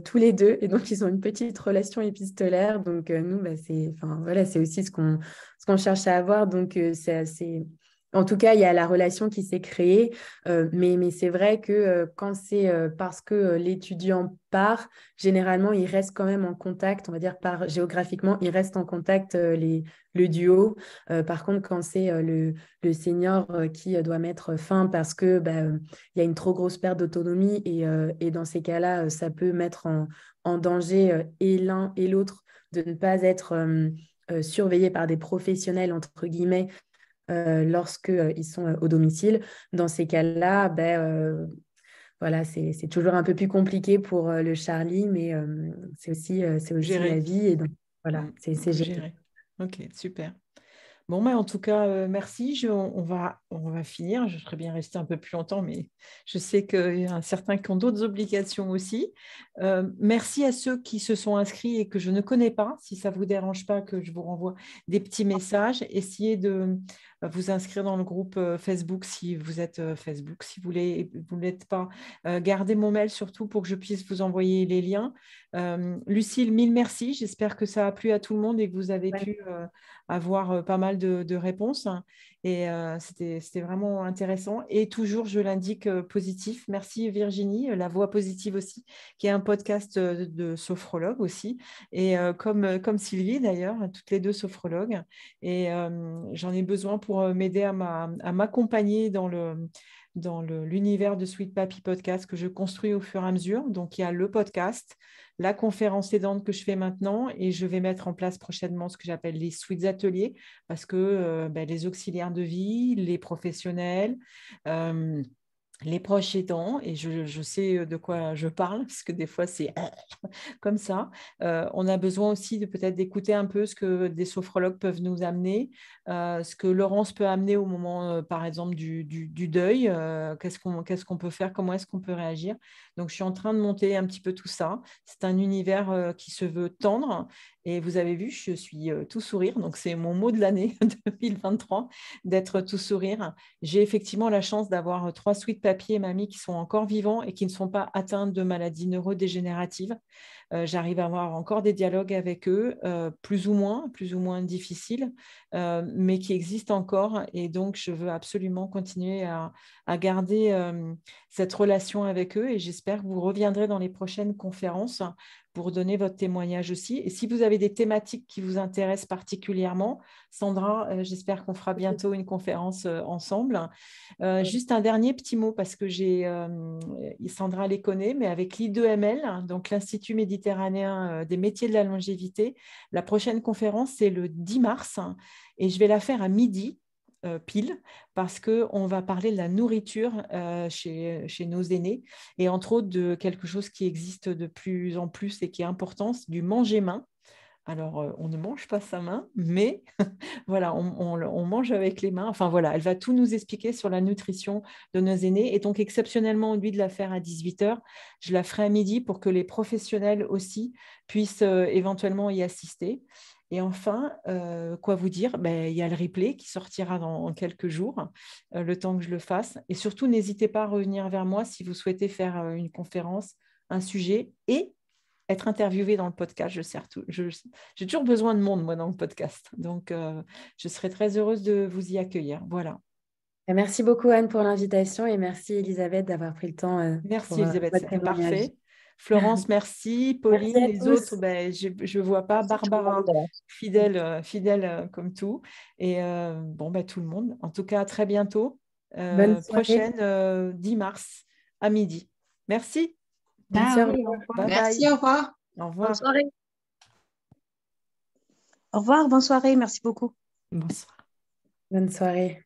tous les deux. Et donc, ils ont une petite relation épistolaire. Donc, nous, c'est aussi ce qu'on cherche à avoir. Donc, c'est assez... En tout cas, il y a la relation qui s'est créée. Mais c'est vrai que quand c'est parce que l'étudiant part, généralement, il reste quand même en contact. On va dire géographiquement, il reste en contact le duo. Par contre, quand c'est le senior qui doit mettre fin parce que il y a une trop grosse perte d'autonomie et dans ces cas-là, ça peut mettre en danger et l'un et l'autre de ne pas être surveillés par des professionnels, entre guillemets, lorsqu'ils sont au domicile. Dans ces cas-là, voilà, c'est toujours un peu plus compliqué pour le Charlie, mais c'est aussi la vie. Et donc, voilà, c'est géré. Ok, super. Bon, en tout cas, merci. On va finir. Je serais bien rester un peu plus longtemps, mais je sais qu'il y a certains qui ont d'autres obligations aussi. Merci à ceux qui se sont inscrits et que je ne connais pas. Si ça ne vous dérange pas que je vous renvoie des petits messages, essayez de vous inscrire dans le groupe Facebook si vous êtes Facebook. Si vous ne l'êtes pas, gardez mon mail surtout pour que je puisse vous envoyer les liens. Lucille, mille merci. J'espère que ça a plu à tout le monde et que vous avez pu avoir pas mal de réponses. Et c'était vraiment intéressant. Et toujours, je l'indique, positif. Merci Virginie, La Voix Positive aussi, qui est un podcast de sophrologue aussi. Et comme Sylvie d'ailleurs, toutes les deux sophrologues. Et j'en ai besoin pour m'aider à m'accompagner dans l'univers de Sweet Papi Podcast que je construis au fur et à mesure. Donc, il y a le podcast, la conférence aidante que je fais maintenant et je vais mettre en place prochainement ce que j'appelle les Sweets Ateliers parce que les auxiliaires de vie, les professionnels, les proches aidants, et je sais de quoi je parle, parce que des fois c'est comme ça. On a besoin aussi peut-être d'écouter un peu ce que des sophrologues peuvent nous amener, ce que Laurence peut amener au moment, par exemple, du deuil. Qu'est-ce qu'on peut faire, comment est-ce qu'on peut réagir. Donc, je suis en train de monter un petit peu tout ça. C'est un univers qui se veut tendre. Et vous avez vu, je suis tout sourire. Donc, c'est mon mot de l'année 2023, d'être tout sourire. J'ai effectivement la chance d'avoir 3 sweet papiers et mamie qui sont encore vivants et qui ne sont pas atteints de maladies neurodégénératives. J'arrive à avoir encore des dialogues avec eux, plus ou moins difficiles, mais qui existent encore. Et donc, je veux absolument continuer à garder cette relation avec eux. Et j'espère que vous reviendrez dans les prochaines conférences pour donner votre témoignage aussi. Et si vous avez des thématiques qui vous intéressent particulièrement, Sandra, j'espère qu'on fera bientôt une conférence ensemble. Juste un dernier petit mot, parce que Sandra les connaît, mais avec l'I2ML, donc l'Institut méditerranéen des métiers de la longévité, la prochaine conférence, c'est le 10 mars, et je vais la faire à midi. Pile, parce qu'on va parler de la nourriture chez nos aînés et entre autres de quelque chose qui existe de plus en plus et qui est important, c'est du manger main. Alors, on ne mange pas sa main, mais voilà, on mange avec les mains. Enfin, voilà, elle va tout nous expliquer sur la nutrition de nos aînés. Et donc, exceptionnellement, au lieu de la faire à 18h, je la ferai à midi pour que les professionnels aussi puissent éventuellement y assister. Et enfin, quoi vous dire? Il y a le replay qui sortira dans quelques jours, le temps que je le fasse. Et surtout, n'hésitez pas à revenir vers moi si vous souhaitez faire une conférence, un sujet et être interviewé dans le podcast. J'ai toujours besoin de monde, moi, dans le podcast. Donc, je serai très heureuse de vous y accueillir. Voilà. Merci beaucoup, Anne, pour l'invitation et merci, Elisabeth, d'avoir pris le temps Merci, pour Elisabeth. votre C'était témoignage. parfait. Florence, merci. Merci Pauline, à les tous. autres, je ne vois pas. Merci tout le Barbara, monde. fidèle comme tout. Et tout le monde. En tout cas, à très bientôt. Bonne soirée. Prochaine, 10 mars à midi. Merci. Merci, au Oui, revoir. au revoir. Bye Merci, bye. au revoir. Au Bonne revoir. soirée. Au revoir, bonne soirée, merci beaucoup. Bonsoir. Bonne soirée.